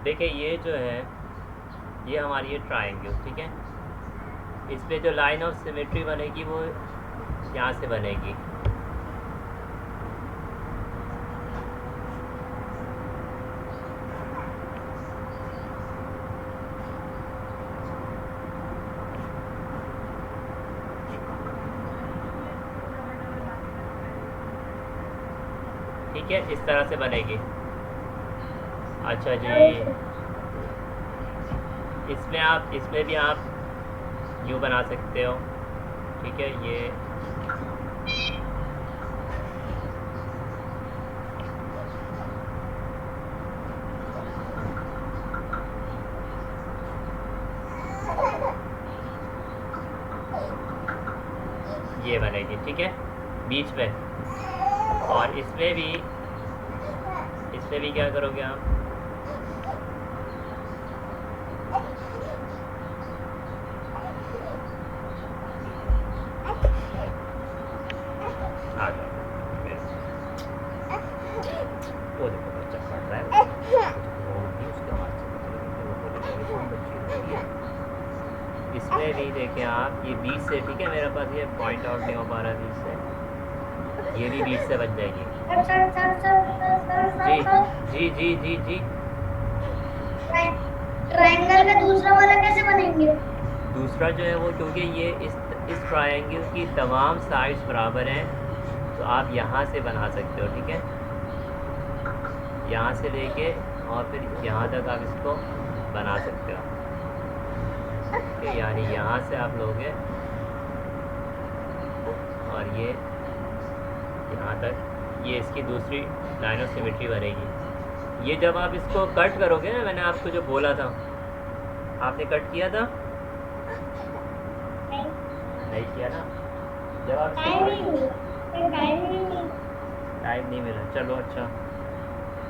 देखिए ये जो है, ये हमारी ये ट्रायंगल, ठीक है। इस पे जो लाइन ऑफ सिमेट्री बनेगी वो यहाँ से बनेगी। ठीक है, इस तरह से बनेगी। अच्छा जी, इसमें भी आप यूँ बना सकते हो, ठीक है। ये बनेगी, ठीक है, बीच में। और इसमें भी क्या करोगे आप, आ जाओ। वो देखो बच्चा पढ़ रहा है, उसके आवाज़ से पता लगे कि वो बोलेगा ये कौन बच्ची है, ये। इसमें भी देखें आप, ये 20 से, ठीक है, मेरे पास ये पॉइंट आउट नहीं हो पा रहा 20 से, ये भी 20 से बन जाएगी। जी जी जी जी जी। ट्रायंगल का दूसरा वाला कैसे बनेंगे? दूसरा जो है वो, क्योंकि ये इस ट्रायंगल की तमाम साइड्स बराबर हैं, तो आप यहाँ से बना सकते हो, ठीक है। यहाँ से लेके और फिर यहाँ तक आप इसको बना सकते हो, ठीक है। यानी यहाँ से आप लोगे और ये यहाँ तक, ये इसकी दूसरी लाइन ऑफ सिमेट्री बनेगी। ये जब आप इसको कट करोगे ना, मैंने आपको जो बोला था, आपने कट किया था? नहीं किया ना। जब आप टाइम नहीं मिला, चलो अच्छा।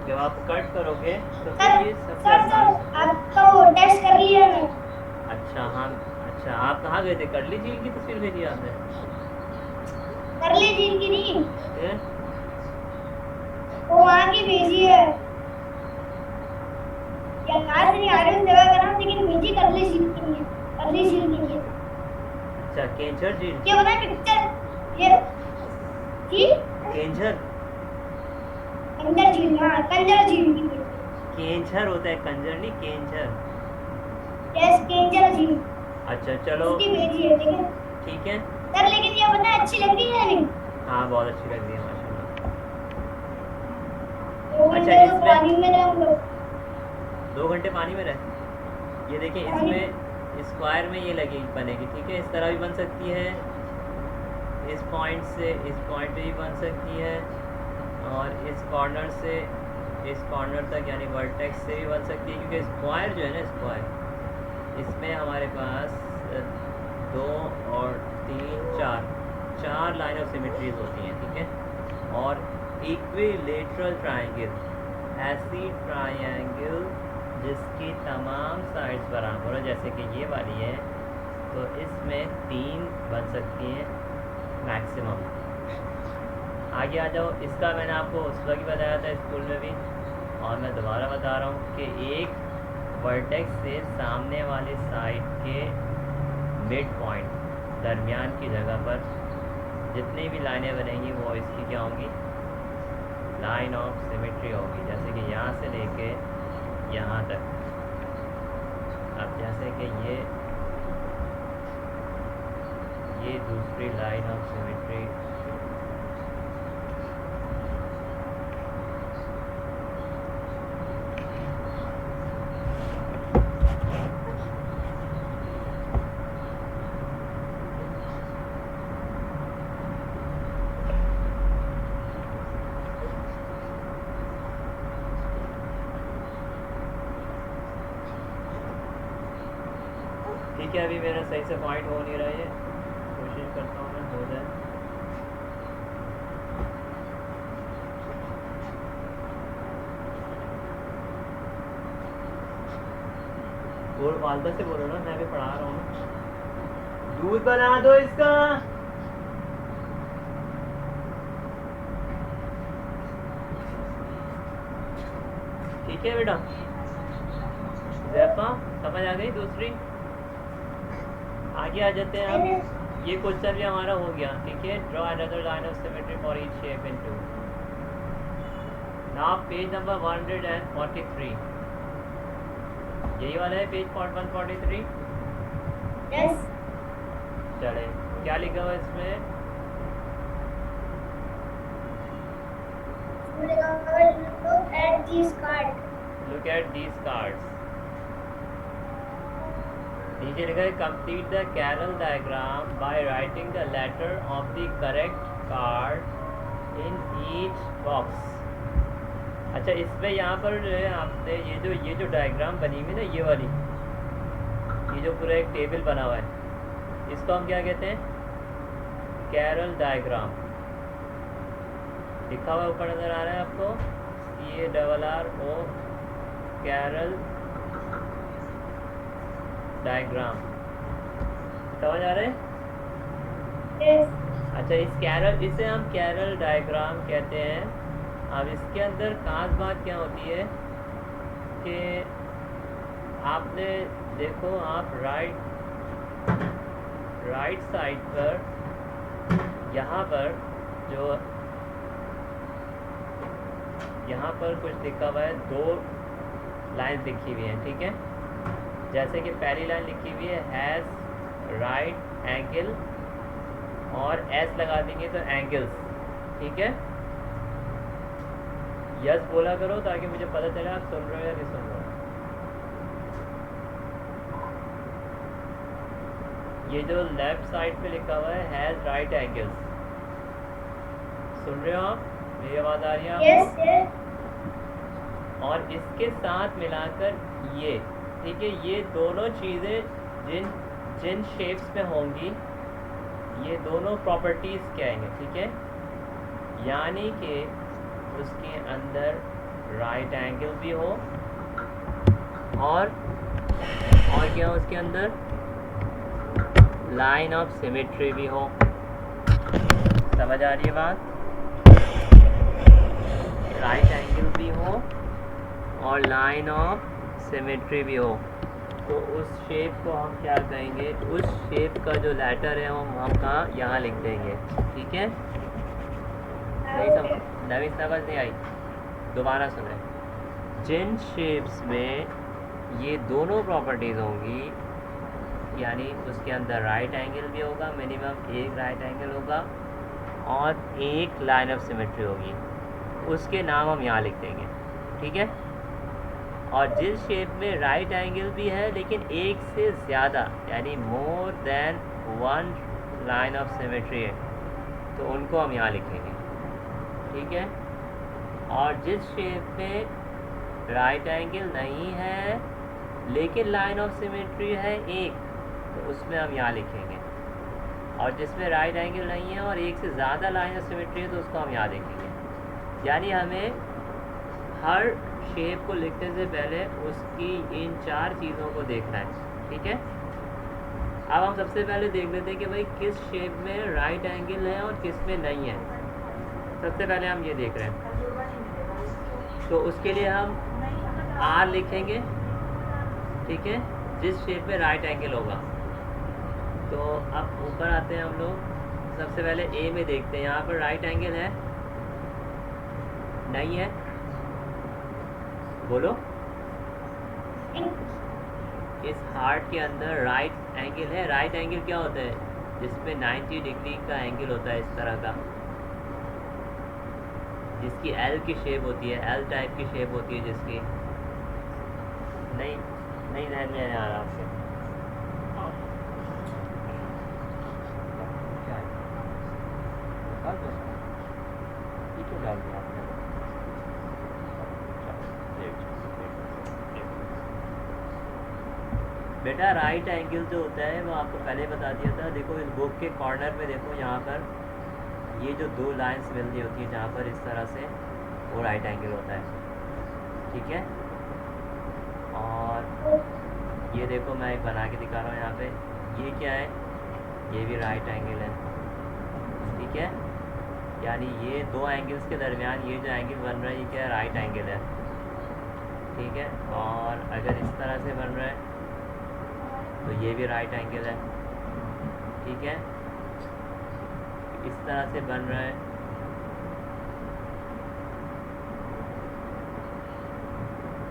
जब आप कट करोगे तो फिर ये सबसे आसान। आपका वो टेस्ट कर लिया है। अच्छा हाँ, अच्छा आप कहाँ गए थे? करली झील की तस्वीर भेजी आपने? करली झील की नहीं, फिर? वो वहाँ की भेजी है। या कहाँ से नहीं आ रही उस जगह का नाम, लेकिन भेजी करली झील की नहीं है, करली झील की नहीं है। अच्छा, केंझर झील। ये बता पिक्चर, ये झील केंझर, कंजर झील, हाँ कंजर झील की। केंझर होता है, कंजर नहीं, केंझर। यस केंजर झील। अच्छा चलो उसकी भेजी है, ठीक है ठीक है। सर। लेकिन ये बता अच्छी लग रही है नहीं? हाँ बहुत अच्छी लग रही है माशाल्लाह। 2 अच्छा, घंटे तो इसमें पानी में रहे हम लोग। 2 घंटे पानी में रहे। ये देखिए, इसमें स्क्वायर में ये लगी बनेगी, ठीक है। इस तरह भी बन सकती है, इस पॉइंट से इस पॉइंट पे भी बन सकती है, और इस कॉर्नर से इस कॉर्नर तक यानी वर्टेक्स से भी बन सकती है। क्योंकि स्क्वायर जो है ना, स्क्वायर, इसमें हमारे पास 2 और 3 4 लाइन ऑफ सिमेट्रीज होती हैं, ठीक है। और इक्विलेटरल ट्रायंगल, ऐसी ट्रायंगल जिसकी तमाम साइड्स बराबर हो, जैसे कि ये वाली है, तो इसमें 3 बन सकती हैं मैक्सिमम। आगे आ जाओ। इसका मैंने आपको उस वक्त बताया था स्कूल में भी, और मैं दोबारा बता रहा हूँ कि एक वर्टेक्स से सामने वाले साइड के मिड पॉइंट, दरमियान की जगह पर जितनी भी लाइनें बनेंगी वो इसकी क्या होंगी, लाइन ऑफ सिमेट्री होगी। जैसे कि यहाँ से लेके यहाँ तक। अब जैसे कि ये दूसरी लाइन ऑफ सिमेट्री, ठीक है। अभी मेरा सही से पॉइंट हो नहीं रहा है, कोशिश करता हूँ मैं हो जाए। और वालदा से बोलो ना, मैं भी पढ़ा रहा हूँ। दूध बना दो इसका। ठीक है बेटा। जैफा समझ आ गई दूसरी? आगे आ जाते हैं अब। ये क्वेश्चन भी हमारा हो गया, ठीक है। Draw another line of symmetry for each shape in two. Now page number 143, यही वाला है पेज 143। यस। चले, क्या लिखा हुआ है इसमें? Look at these cards. Look at these cards. नीचे लिखा है complete the Carroll diagram by writing the letter of the correct card in each box. अच्छा, इसमें यहाँ पर जो है आपने ये जो डायग्राम बनी हुई ना, ये वाली, ये जो पूरा एक टेबल बना हुआ है, इसको हम क्या कहते हैं? Carroll diagram. लिखा हुआ ऊपर नज़र आ रहा है आपको, CARRO, कैरल डायग्राम। समझ आ रहे हैं? Yes. अच्छा, इसे हम कैरल डायग्राम कहते हैं। अब इसके अंदर खास बात क्या होती है कि आपने देखो, आप राइट साइड पर यहाँ पर कुछ लिखा हुआ है, 2 लाइन लिखी हुई है, ठीक है। जैसे कि पहली लाइन लिखी हुई है हैज़ राइट एंगल, और एस लगा देंगे तो एंगल्स, ठीक है। यस बोला करो ताकि मुझे पता चले आप सुन रहे हो या नहीं सुन रहे हो। ये जो लेफ्ट साइड पे लिखा हुआ है हैज़ राइट एंगल्स, सुन रहे हो आप? मेरी आवाज़ आ रही है आपको? Yes, yes. और इसके साथ मिलाकर ये, ठीक है, ये दोनों चीज़ें जिन शेप्स में होंगी, ये दोनों प्रॉपर्टीज़ कहेंगे, ठीक है। यानी कि उसके अंदर राइट एंगल भी हो, और क्या उसके अंदर लाइन ऑफ सिमेट्री भी हो। समझ आ रही है बात? राइट एंगल भी हो और लाइन ऑफ सिमेट्री भी हो, तो उस शेप को हम क्या कहेंगे? उस शेप का जो लेटर है हम कहाँ? यहाँ लिख देंगे, ठीक है। नवी समझ नहीं आई? दोबारा सुने। जिन शेप्स में ये दोनों प्रॉपर्टीज़ होंगी, यानी उसके अंदर राइट एंगल भी होगा, मिनिमम एक राइट एंगल होगा, और एक लाइन ऑफ सिमेट्री होगी, उसके नाम हम यहाँ लिख देंगे, ठीक है। और जिस शेप में राइट एंगल भी है लेकिन एक से ज़्यादा, यानी more than 1 line of symmetry है, तो उनको हम यहाँ लिखेंगे, ठीक है। और जिस शेप में राइट एंगल नहीं है लेकिन लाइन ऑफ सिमेट्री है एक, तो उसमें हम यहाँ लिखेंगे। और जिसमें राइट एंगल नहीं है और एक से ज़्यादा लाइन ऑफ सिमेट्री है, तो उसको हम यहाँ लिखेंगे। यानी हमें हर शेप को लिखने से पहले उसकी इन 4 चीज़ों को देखना है, ठीक है। अब हम सबसे पहले देख लेते हैं कि भाई किस शेप में राइट एंगल है और किस में नहीं है। सबसे पहले हम ये देख रहे हैं, तो उसके लिए हम R लिखेंगे, ठीक है, जिस शेप में राइट एंगल होगा। तो अब ऊपर आते हैं हम लोग, सबसे पहले A में देखते हैं, यहाँ पर राइट एंगल है? नहीं है, बोलो। इस हार्ट के अंदर राइट एंगल है। राइट एंगल क्या होता है? जिसमें 90 डिग्री का एंगल होता है, इस तरह का, जिसकी L की शेप होती है, L टाइप की शेप होती है जिसकी। नहीं ध्यान में आ रहा आपके? डाल दिया आपने? बेटा राइट एंगल जो होता है वो आपको पहले बता दिया था। देखो इस बुक के कॉर्नर में देखो, यहाँ पर ये जो 2 लाइंस मिल रही होती है जहाँ पर इस तरह से, वो राइट एंगल होता है, ठीक है। और ये देखो मैं एक बना के दिखा रहा हूँ यहाँ पे, ये क्या है? ये भी राइट एंगल है, ठीक है। यानी ये 2 एंगल्स के दरमियान ये जो एंगल बन रहा है, ये क्या है? राइट एंगल है, ठीक है। और अगर इस तरह से बन रहा है तो ये भी राइट एंगल है, ठीक है। इस तरह से बन रहा है,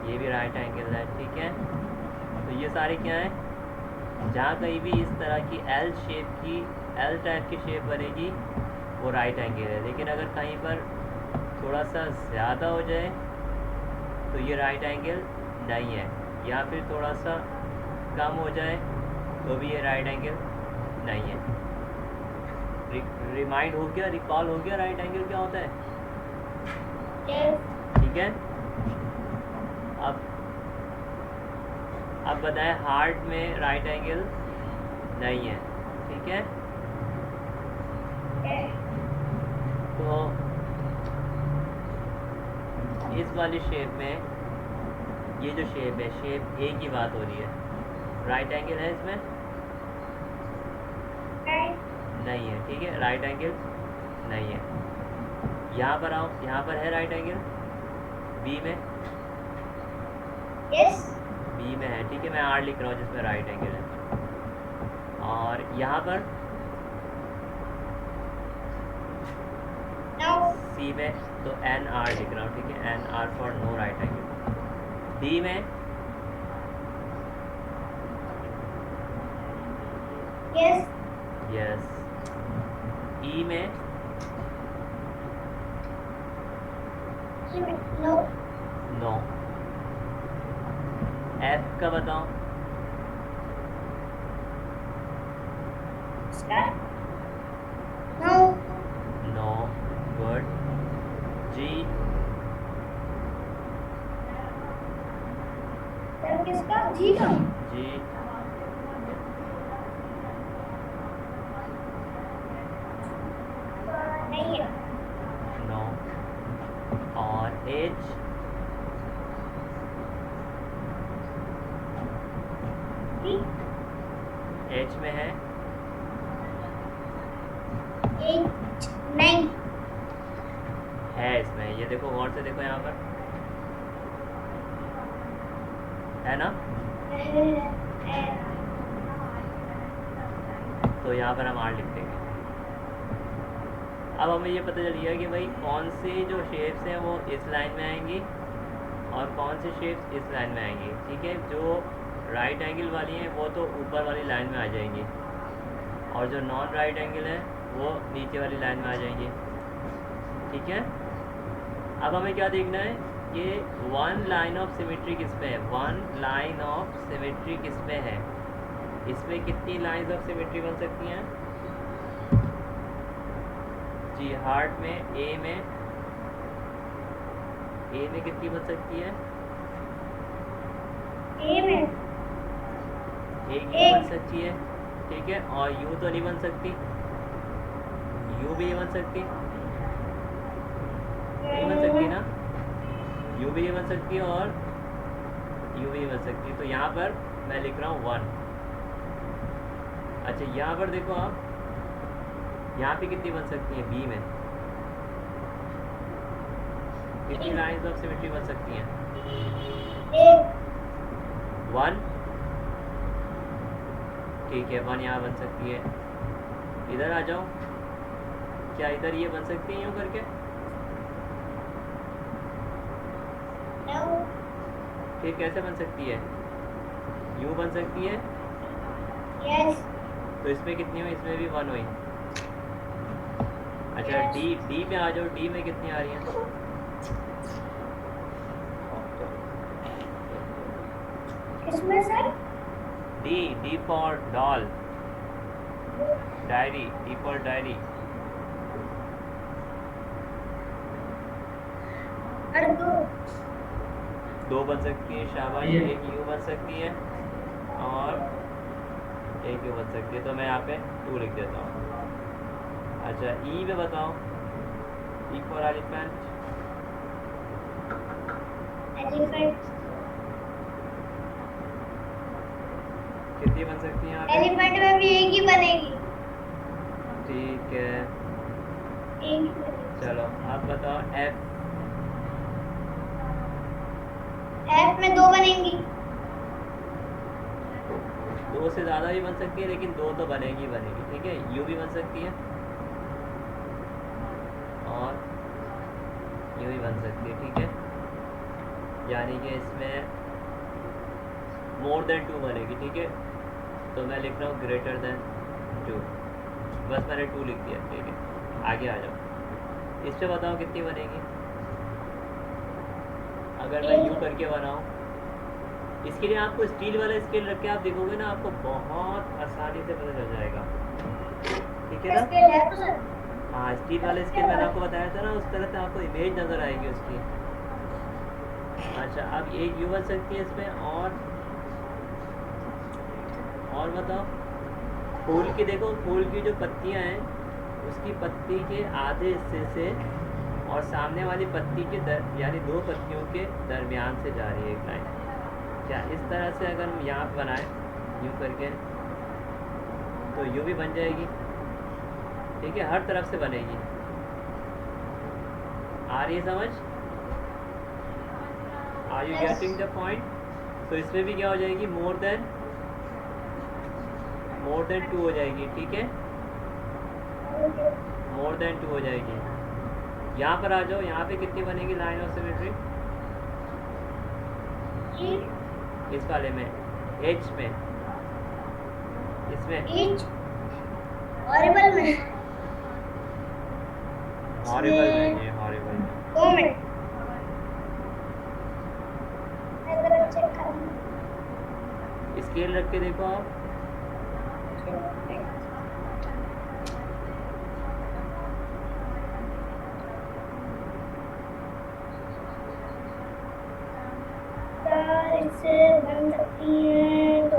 ये भी राइट एंगल है, ठीक है। तो ये सारे क्या हैं, जहाँ कहीं भी इस तरह की एल शेप की, एल टाइप की शेप बनेगी वो राइट एंगल है। लेकिन अगर कहीं पर थोड़ा सा ज़्यादा हो जाए तो ये राइट एंगल नहीं है, या फिर थोड़ा सा कम हो जाए तो भी ये राइट एंगल नहीं है। रिमाइंड हो गया, रिकॉल हो गया राइट एंगल क्या होता है, ठीक है। अब बताएं हार्ट में राइट एंगल नहीं है, ठीक है। तो इस वाली शेप में, ये जो शेप है, शेप ए की बात हो रही है, राइट एंगल है इसमें नहीं है, ठीक है। राइट एंगल नहीं है। यहाँ पर आओ, यहाँ पर है राइट एंगल बी में, बी में है, ठीक है। मैं आर लिख रहा हूँ जिसमें राइट एंगल है। और यहाँ पर सी में तो एन आर लिख रहा हूँ, ठीक है। N R for no right angle. D में यस। ई में नो। एफ का बताओ, नो, गुड। जी, किसका जी का जी, नहीं है। नो। और एच, एच में है नहीं है इसमें, ये देखो गौर से देखो, यहाँ पर है ना। तो यहाँ पर हम आर लिख देंगे। अब हमें ये पता चल गया कि भाई कौन सी जो शेप्स हैं वो इस लाइन में आएंगी और कौन सी शेप्स इस लाइन में आएंगी, ठीक है। जो राइट एंगल वाली हैं वो तो ऊपर वाली लाइन में आ जाएंगी, और जो नॉन राइट एंगल है वो नीचे वाली लाइन में आ जाएंगी, ठीक है। अब हमें क्या देखना है कि वन लाइन ऑफ सिमेट्री किस पे है, वन लाइन ऑफ सिमेट्री किस पे है, इसमें कितनी लाइंस ऑफ सिमेट्री बन सकती हैं जी। हार्ट में ए में कितनी बन सकती है, एक ही बन सकती है, ठीक है। और यू तो नहीं बन सकती, यू भी नहीं बन सकती, नहीं बन सकती ना, यू भी नहीं बन सकती और यू भी नहीं बन सकती। तो यहाँ पर मैं लिख रहा हूँ 1। अच्छा, यहाँ पर देखो आप, यहाँ पे कितनी बन सकती है, बी में कितनी लाइंस ऑफ सिमेट्री बन सकती हैं, 1, ठीक है। 1 यहाँ बन सकती है। इधर आ जाओ, क्या इधर ये बन सकती है यूँ करके, फिर कैसे बन सकती है, यू बन सकती है, तो इसमें कितनी हुई, इसमें भी 1 हुई। अच्छा, डी में आ जाओ, डी में कितनी आ रही हैं, इसमें sir D for doll, diary, D for diary. दो बन सकती है, शाबाश। एक यू बन सकती है और एक यू बन सकती है, तो मैं यहाँ पे 2 लिख देता हूँ। अच्छा, ई में बताओ, ई फॉर एलिफेंट, कितनी बन सकती है यहाँ पे, एलिफेंट में भी एक ही बनेगी, ठीक है। चलो आप बताओ, एफ, एफ एफ में 2 बनेंगी। 2 से ज़्यादा भी बन सकती है, लेकिन 2 तो बनेगी ही बनेगी, ठीक है। यू भी बन सकती है और यू भी बन सकती है, ठीक है। यानी कि इसमें मोर देन 2 बनेगी, ठीक है। तो मैं लिख रहा हूँ ग्रेटर देन 2, बस मैंने 2 लिख दिया, ठीक है। आगे आ जाओ, इस पे बताओ कितनी बनेगी अगर मैं यूँ करके बनाऊँ। इसके लिए आपको स्टील वाला स्केल रख के आप देखोगे ना, आपको बहुत आसानी से पता चल जाएगा, ठीक है ना। स्केल है तो सर। हाँ, स्टील वाला स्केल मैंने आपको बताया था ना, उस तरह से आपको इमेज नज़र आएगी उसकी। अच्छा, अब एक यू बन सकती है इसमें, और बताओ। फूल की देखो, फूल की जो पत्तियां हैं उसकी पत्ती के आधे हिस्से से और सामने वाली पत्ती के यानी 2 पत्तियों के दरमियान से जा रही है एक लाइन। क्या इस तरह से अगर हम यहाँ पर बनाएं यूँ करके, तो यूँ भी बन जाएगी, ठीक है। हर तरफ से बनेगी। आ रही है समझ? Are you getting the point? तो इसमें भी क्या हो जाएगी, मोर देन 2 हो जाएगी, ठीक है। मोर देन 2 हो जाएगी। यहाँ पर आ जाओ, यहाँ पे कितनी बनेगी लाइन ऑफ सिमेट्री इस वाले में, एच में, इसमें हॉरिबल में हॉरिबल में, ये हॉरिबल में 2 मिनट मैं जरा चेक कर स्केल रख के देखो आप। इससे बन सकती है तो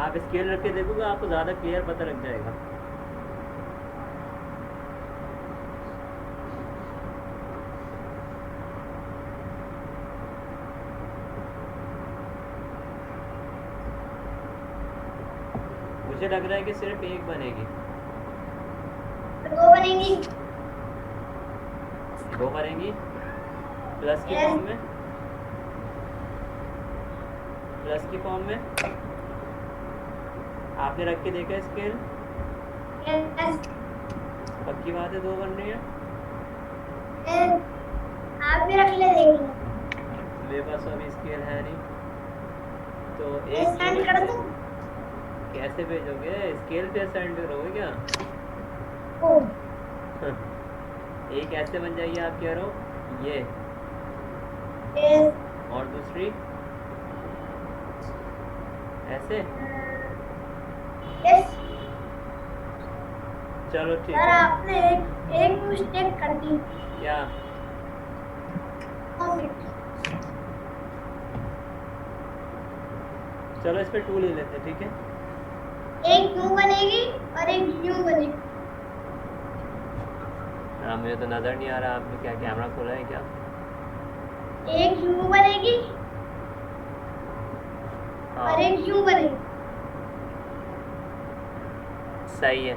आप स्केल रख के देखोगे आपको ज़्यादा क्लियर पता लग जाएगा। मुझे लग रहा है कि सिर्फ एक बनेगी। 2 बनेंगी। 2 बनेगी प्लस की फॉर्म में, प्लस की फॉर्म में आपने रख के देखा स्केल? पक्की बात है 2 बन रही है। आप भी रख ले, देख लो। मेरे पास अभी स्केल है नहीं, तो एक सेंड कर दूं? कैसे भेजोगे? स्केल पे सेंड करोगे क्या? एक ऐसे बन जाएगी, आप कह रहे हो ये, और दूसरी ऐसे। यस चलो ठीक सर, है। आपने एक मिस्टेक कर दी। क्या? चलो इस पे 2 ले लेते, ठीक है। एक यू बनेगी और एक यू बनेगी। हाँ, मुझे तो नज़र नहीं आ रहा, आपने क्या कैमरा खोला है क्या? एक यू बनेगी हाँ, और एक यू बनेगी। सही है।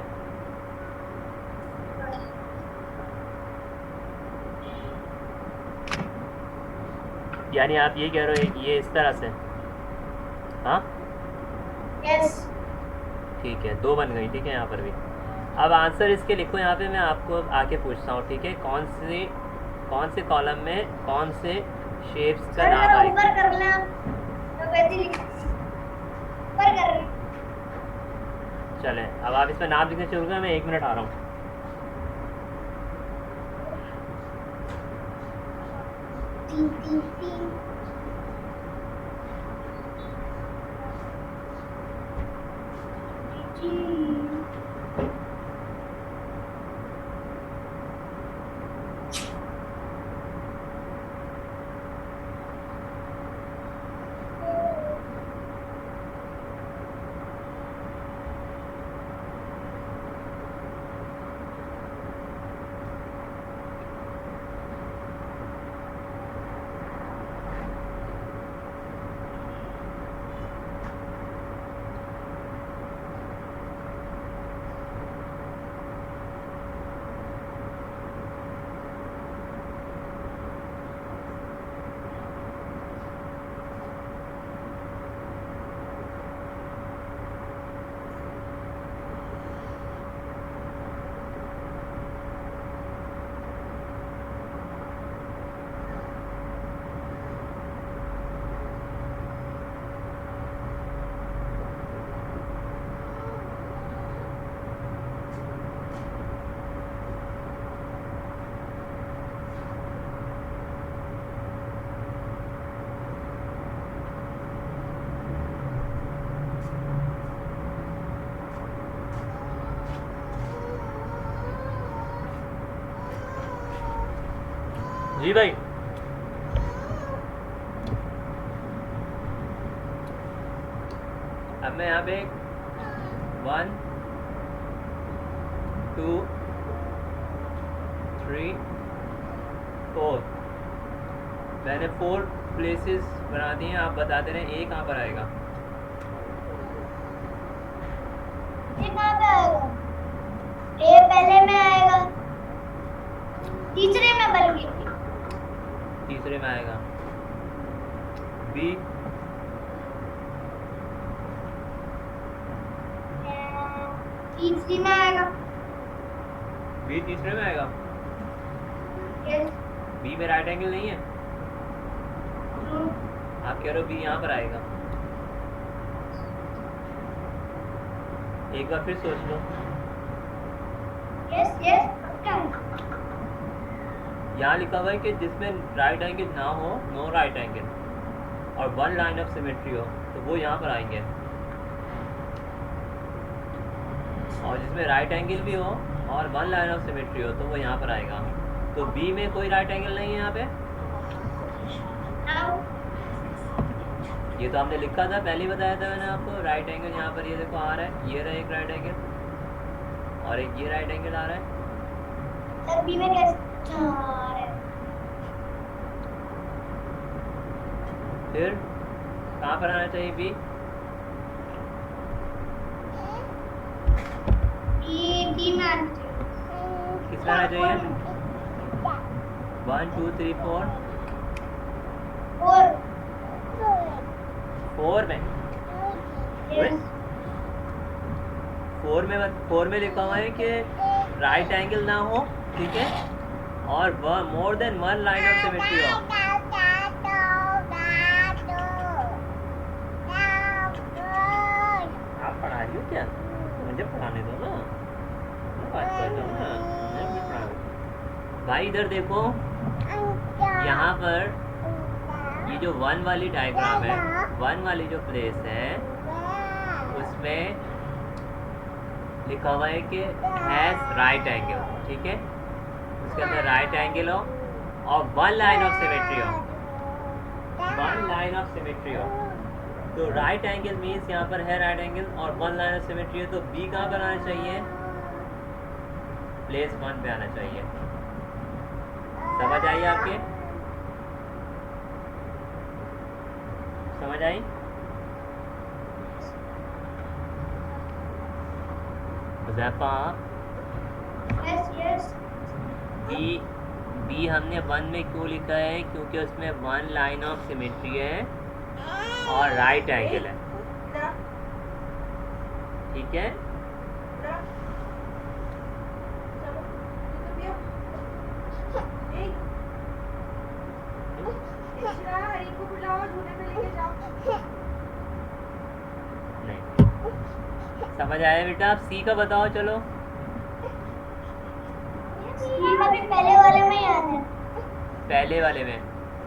यानी आप ये कह रहे हो ये इस तरह से? हाँ यस ठीक है, 2 बन गई, ठीक है। यहाँ पर भी अब आंसर इसके लिखो यहाँ पे, मैं आपको आके पूछता हूँ, ठीक है। कौन से कॉलम में कौन से शेप्स का नाम आएगा? ऊपर कर लें आप, तो वैसे लिख ऊपर कर रहे हैं। चलें, अब आप इसमें नाम लिखने शुरू करें, मैं 1 मिनट आ रहा हूँ। तीन तीन तीन जी भाई। अब मैं यहाँ पे 1 2 3 4 मैंने 4 प्लेसेस बना दिए हैं। आप बता दे रहे हैं ए कहाँ पर आएगा। ये कहाँ पे आएगा? ए पहले में आएगा, तीसरे में बल्कि तीसरे में आएगा। बी तीसरी में आएगा। बी तीसरे में आएगा। यस। बी में राइट एंगल नहीं है। आप कह रहे हो बी यहाँ पर आएगा। एक बार फिर सोच लो। यस यस पक्का। यहाँ लिखा हुआ है कि जिसमें राइट एंगल ना हो, नो राइट एंगल, और 1 लाइन ऑफ सिमेट्री हो, तो वो यहाँ पर आएंगे। और जिसमें राइट एंगल भी हो और 1 लाइन ऑफ सिमेट्री हो, तो वो यहाँ पर आएगा। तो बी में कोई राइट एंगल नहीं है यहाँ पे। ये तो हमने लिखा था, पहले ही बताया था मैंने आपको। राइट एंगल यहाँ पर ये देखो आ रहा है, ये रहा एक राइट एंगल और एक ये राइट एंगल आ रहा है। सर बी में कैसे आ रहा है? फिर कहाँ पर आना चाहिए बी? बी में आना चाहिए। किस में आना चाहिए? 1 2 3 4 4 में। यस। 4 में लिखा हुआ है कि राइट एंगल ना हो, ठीक है, और more than 1 line of symmetry हो। आप पढ़ा रही हो क्या? मुझे पढ़ाने दो ना, मैं बात कर रहा हूँ ना, मुझे भी पढ़ा दो। भाई इधर देखो, यहाँ पर ये जो 1 वाली डायग्राम है, 1 वाली जो प्लेस है, उसमें लिखा हुआ है कि हैज राइट एंगल, ठीक है, उसके अंदर राइट एंगल हो और 1 लाइन ऑफ सिमेट्री हो, 1 लाइन ऑफ सिमेट्री हो। तो राइट एंगल मीन्स यहाँ पर है राइट एंगल और 1 लाइन ऑफ सिमेट्री है, तो बी कहाँ पर आना चाहिए? प्लेस 1 पे आना चाहिए। समझ आई आपके? समझ आई? Huzaifa, yes yes. बी हमने 1 में क्यों लिखा है? क्योंकि उसमें 1 लाइन ऑफ सिमेट्री है और राइट एंगल है, ठीक है। नहीं समझ आया बेटा? आप सी का बताओ। चलो पहले वाले में ही आना है। पहले वाले में,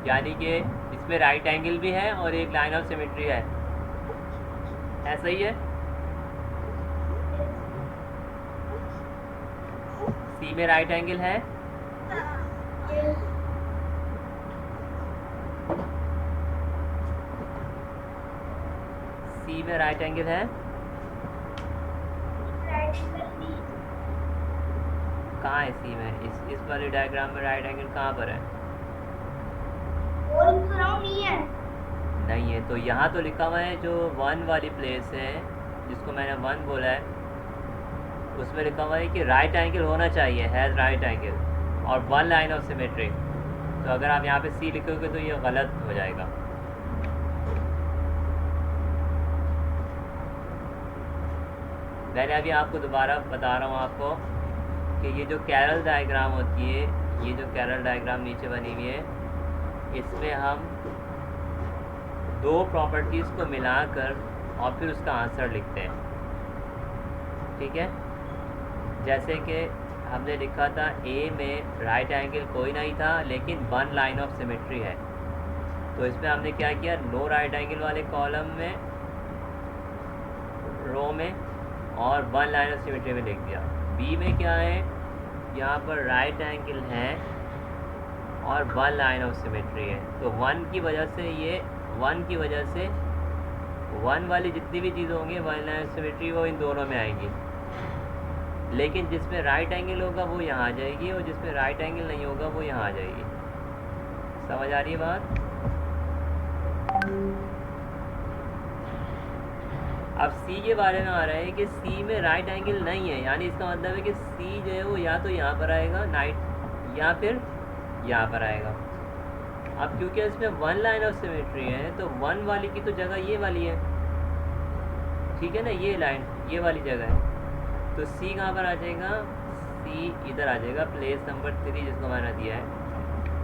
यानी कि इसमें राइट एंगल भी है और एक लाइन ऑफ सिमेट्री है, ऐसा ही है। सी में राइट एंगल है। सी में राइट एंगल है। कहाँ है सी में? इस वाले डायग्राम में राइट एंगल कहाँ पर है? नहीं है। तो यहाँ तो लिखा हुआ है जो 1 वाली प्लेस है, जिसको मैंने 1 बोला है, उसमें लिखा हुआ है कि राइट एंगल होना चाहिए, हैज़ राइट एंगल और 1 लाइन ऑफ सिमेट्री। तो अगर आप यहाँ पे सी लिखोगे तो ये गलत हो जाएगा। मैंने अभी आपको दोबारा बता रहा हूँ आपको कि ये जो कैरल डायग्राम होती है, ये जो कैरल डायग्राम नीचे बनी हुई है, इसमें हम 2 प्रॉपर्टीज़ को मिलाकर और फिर उसका आंसर लिखते हैं, ठीक है। जैसे कि हमने लिखा था ए में राइट एंगल कोई नहीं था, लेकिन 1 लाइन ऑफ सिमेट्री है। तो इसमें हमने क्या किया, नो राइट एंगल वाले कॉलम में, रो में, और 1 लाइन ऑफ सिमेट्री में लिख दिया। बी में क्या है, यहाँ पर राइट एंगल है और 1 लाइन ऑफ सिमेट्री है। तो 1 की वजह से ये 1 की वजह से 1 वाली जितनी भी चीज़ें होंगी 1 लाइन ऑफ सिमेट्री वो इन दोनों में आएंगी, लेकिन जिसमें राइट एंगल होगा वो यहाँ आ जाएगी और जिसमें राइट एंगल नहीं होगा वो यहाँ आ जाएगी। समझ आ रही है बात? अब सी के बारे में आ रहा है कि सी में राइट एंगल नहीं है, यानी इसका मतलब है कि सी जो है वो या तो यहाँ पर आएगा नाइट या फिर यहाँ पर आएगा। अब क्योंकि इसमें 1 लाइन ऑफ सिमेट्री है तो 1 वाली की तो जगह ये वाली है, ठीक है ना, ये लाइन ये वाली जगह है, तो सी कहाँ पर आ जाएगा, सी इधर आ जाएगा, प्लेस नंबर 3 जिसको मैंने दिया है,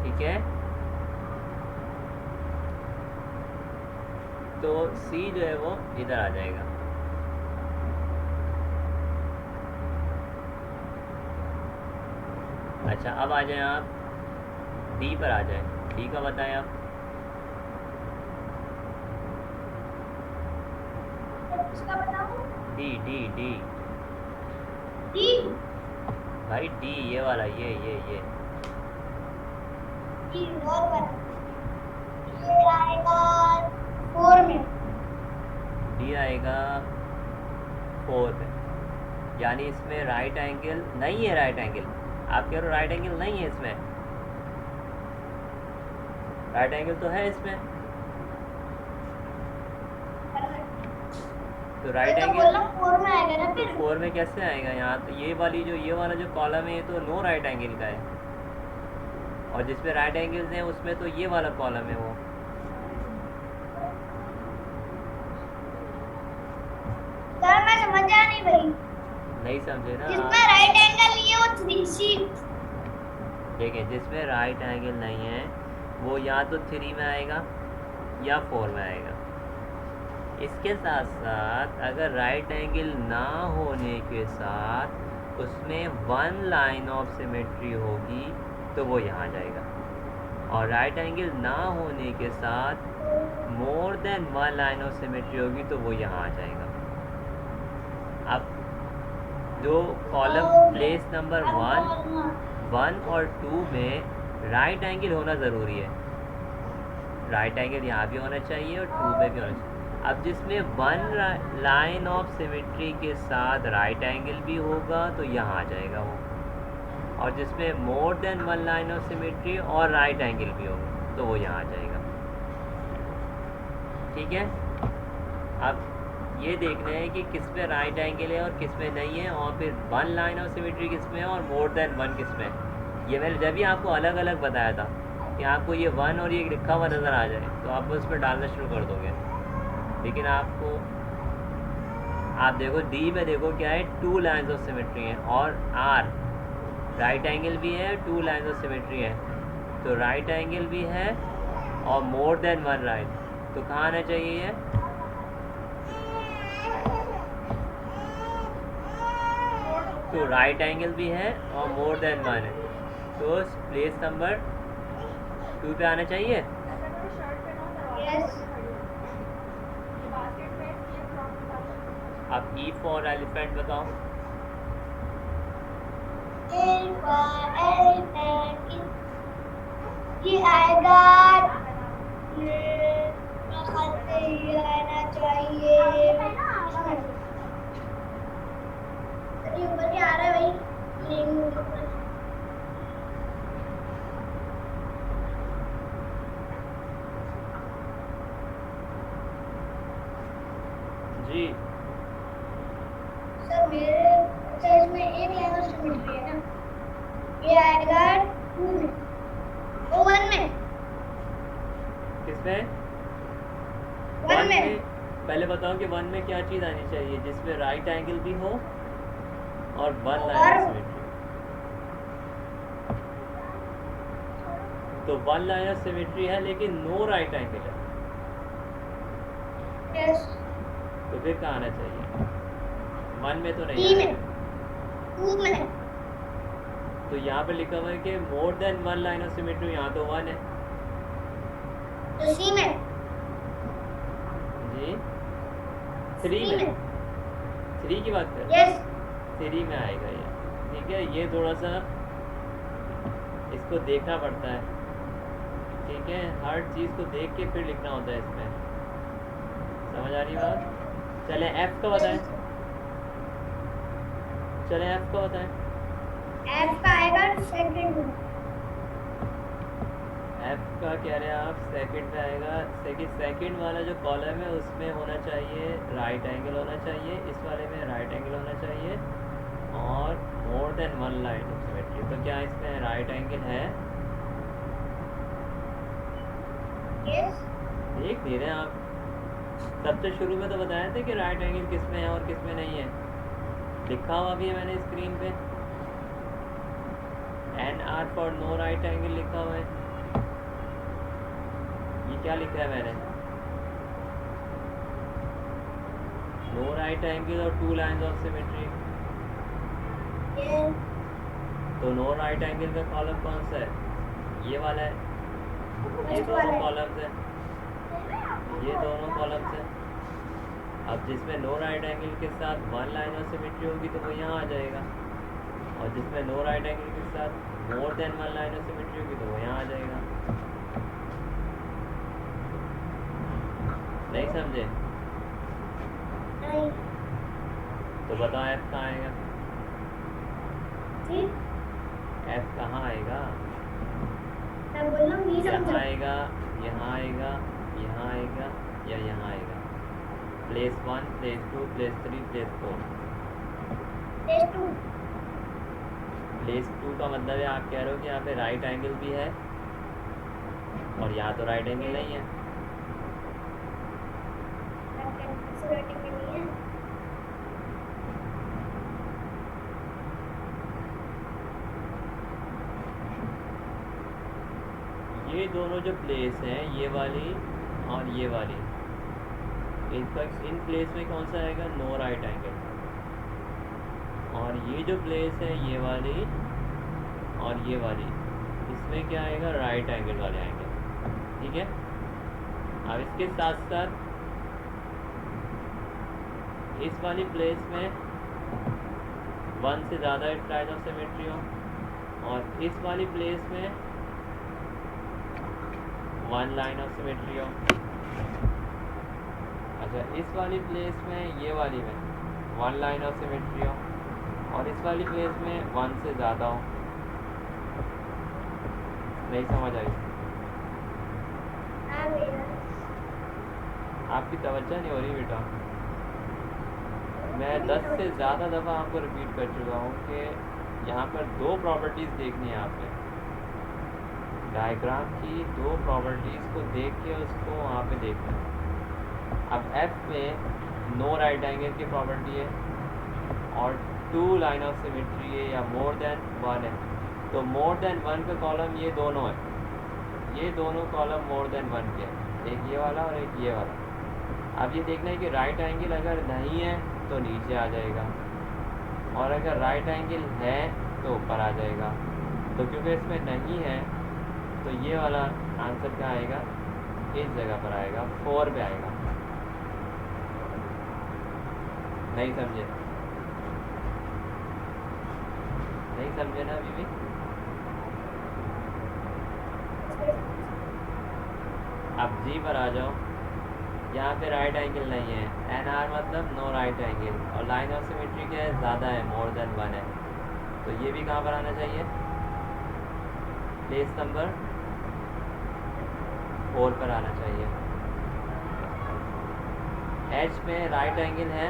ठीक है। तो सी जो है वो इधर आ जाएगा। अच्छा, अब आ जाएं आप डी पर आ जाएं। डी का बताएं आप। इसका बताऊं? डी डी डी डी भाई डी, ये वाला, ये डी और बना, ये आएगा 4 में, डी आएगा 4 में, यानी इसमें राइट एंगल नहीं है। राइट एंगल आप कह रहे हो राइट एंगल नहीं है इसमें, राइट एंगल तो है इसमें। तो राइट तो एंगल बोला 4 में आएगा ना फिर। 4 में कैसे आएगा? यहाँ तो ये वाला जो कॉलम है ये तो नो राइट एंगल का है, और जिसमें राइट एंगल्स हैं उसमें तो ये वाला कॉलम है वो। सर मैं समझा नहीं भाई। नहीं समझे ना जिसमें राइट एंगल नहीं है वो 3C। देखिए, जिसमें राइट एंगल नहीं है वो या तो 3 में आएगा या 4 में आएगा। इसके साथ साथ अगर राइट एंगल ना होने के साथ उसमें 1 लाइन ऑफ सिमेट्री होगी तो वो यहाँ जाएगा, और राइट एंगल ना होने के साथ more than 1 line of symmetry होगी तो वो यहाँ आ जाएगा। अब जो कॉलम प्लेस नंबर 1 और 2 में राइट एंगल होना ज़रूरी है। राइट एंगल यहाँ भी होना चाहिए और 2 में भी होना चाहिए। अब जिसमें 1 लाइन ऑफ सिमेट्री के साथ राइट एंगल भी होगा तो यहाँ आ जाएगा वो, और जिसमें more than 1 line of symmetry और राइट एंगल भी होगा तो वो यहाँ आ जाएगा। ठीक है, अब ये देखना है कि किस में राइट एंगल है और किस में नहीं है, और फिर 1 लाइन ऑफ सिमेट्री किस में है और मोर देन 1 किस में है। ये मैंने जब भी आपको अलग अलग बताया था कि आपको ये 1 और ये लिखा हुआ नज़र आ जाए तो आप उस पर डालना शुरू कर दोगे, लेकिन आपको आप देखो डी में देखो क्या है, 2 लाइन्स ऑफ सिमेट्री है, और आर राइट एंगल भी है, 2 लाइन्स ऑफ सिमेट्री है, तो राइट एंगल भी है और मोर देन 1 राइट, तो कहाँ आना चाहिए ये? तो राइट एंगल भी है और मोर देन 1 है, तो प्लेस नंबर 2 पे आना चाहिए। यस। अब ई फॉर एलिफेंट बताओ। ये आएगा, मेरा ख्याल से ये आना चाहिए। ये ऊपर भी आ रहा है भाई, ये ऊपर। जी सर मेरे साइज में एक लाइन ऑफ सिमेट्री है ना, ये आएगा 2 में, ओ 1 में। किसमें? 1 में। पहले बताओ कि 1 में क्या चीज़ आनी चाहिए, जिसमें राइट एंगल भी हो और 1 लाइन ऑफ सिमेट्री। तो 1 लाइन ऑफ सिमेट्री है लेकिन नो राइट एंगल है, यस। तो फिर कहाँ आना चाहिए? 1 में तो नहीं 3 में, आएगा। 2 में। तो यहाँ पे लिखा हुआ है कि more than 1 line of symmetry, यहाँ तो 1 है। तो सी में। जी 3 में। 3 की बात कर? यस। 3 में आएगा ये, ठीक है। ये थोड़ा सा इसको देखना पड़ता है ठीक है, हर चीज़ को देख के फिर लिखना होता है इसमें। समझ आ रही बात? चले एफ का बताएं, चले एफ का बताएं। एफ का आएगा सेकंड में। एफ का कह रहे हैं आप सेकंड पे आएगा। सेकंड वाला जो कॉलम है उसमें होना चाहिए राइट एंगल होना चाहिए, इस वाले में राइट एंगल होना चाहिए और more than one line of symmetry. तो क्या इसमें राइट एंगल है? यस देख नहीं रहे आप? सबसे शुरू में तो बताया था कि राइट एंगल किस में है और किस में नहीं है। लिखा हुआ भी है मैंने स्क्रीन पे, N R for no right angle लिखा हुआ है। ये क्या लिखा है मैंने? नो राइट एंगल और two lines of symmetry. Yes तो नो राइट एंगल का कॉलम कौन सा है? ये वाला है। ये फर्स्ट दोनों वाला कॉलम्स हैं, ये दोनों कॉलम्स हैं। अब जिसमें नो राइट एंगल के साथ वन लाइन ऑफ सिमेट्री होगी तो वो यहाँ आ जाएगा, और जिसमें नो राइट एंगल के साथ more than one line of symmetry होगी तो वो यहाँ आ जाएगा। नहीं समझे? नहीं तो बताओ एफ कहाँ आएगा? ठीक एफ कहाँ आएगा? मैं बोल रहा हूँ नहीं यहाँ समझा। आएगा, यहाँ आएगा, यहाँ आएगा या यहाँ आएगा? Place 1, place 2, place 3, place 4। Test 2 place 2 का मतलब है आप कह रहे हो कि यहाँ पे राइट एंगल भी है और यहाँ तो राइट एंगल नहीं है। रेटिंग में नहीं है। ये दोनों जो प्लेस हैं, ये वाली और ये वाली, इन प्लेस में कौन सा आएगा? No right angle. और ये जो प्लेस है ये वाली और ये वाली, इसमें क्या आएगा? राइट एंगल वाले आएंगे। ठीक है, अब इसके साथ साथ इस वाली प्लेस में वन से ज़्यादा लाइन ऑफ सिमेट्री हो, और इस वाली प्लेस में वन लाइन ऑफ सिमेट्री हो। अच्छा, इस वाली प्लेस में, ये वाली में वन लाइन ऑफ सिमेट्री हो, और इस वाली प्लेस में वन से ज़्यादा हो। नहीं समझ आई? आ गया। आपकी तवज्जो नहीं हो रही बेटा। मैं 10 से ज़्यादा दफ़ा आपको रिपीट कर चुका हूँ कि यहाँ पर दो प्रॉपर्टीज़ देखनी है आपने। डायग्राम की दो प्रॉपर्टीज़ को देख के उसको वहाँ पे देखना है। अब एफ में नो राइट एंगल की प्रॉपर्टी है और टू लाइन ऑफ सिमेट्री है या मोर देन वन है। तो मोर देन वन का कॉलम ये दोनों है, ये दोनों कॉलम मोर देन वन के हैं, एक ये वाला और एक ये वाला। अब ये देखना है कि राइट एंगल अगर नहीं है तो नीचे आ जाएगा, और अगर राइट एंगल है तो ऊपर आ जाएगा। तो क्योंकि इसमें नहीं है तो ये वाला आंसर क्या आएगा? इस जगह पर आएगा, 4 पे आएगा। नहीं समझे? नहीं समझे ना अभी भी? अब जी पर आ जाओ। यहाँ पे राइट एंगल नहीं है, एन आर मतलब नो राइट एंगल, और लाइन ऑफ सिमेट्री क्या है? ज़्यादा है, मोर देन वन है। तो ये भी कहाँ पर आना चाहिए? प्लेस नंबर 4 पर आना चाहिए। एच में राइट एंगल है,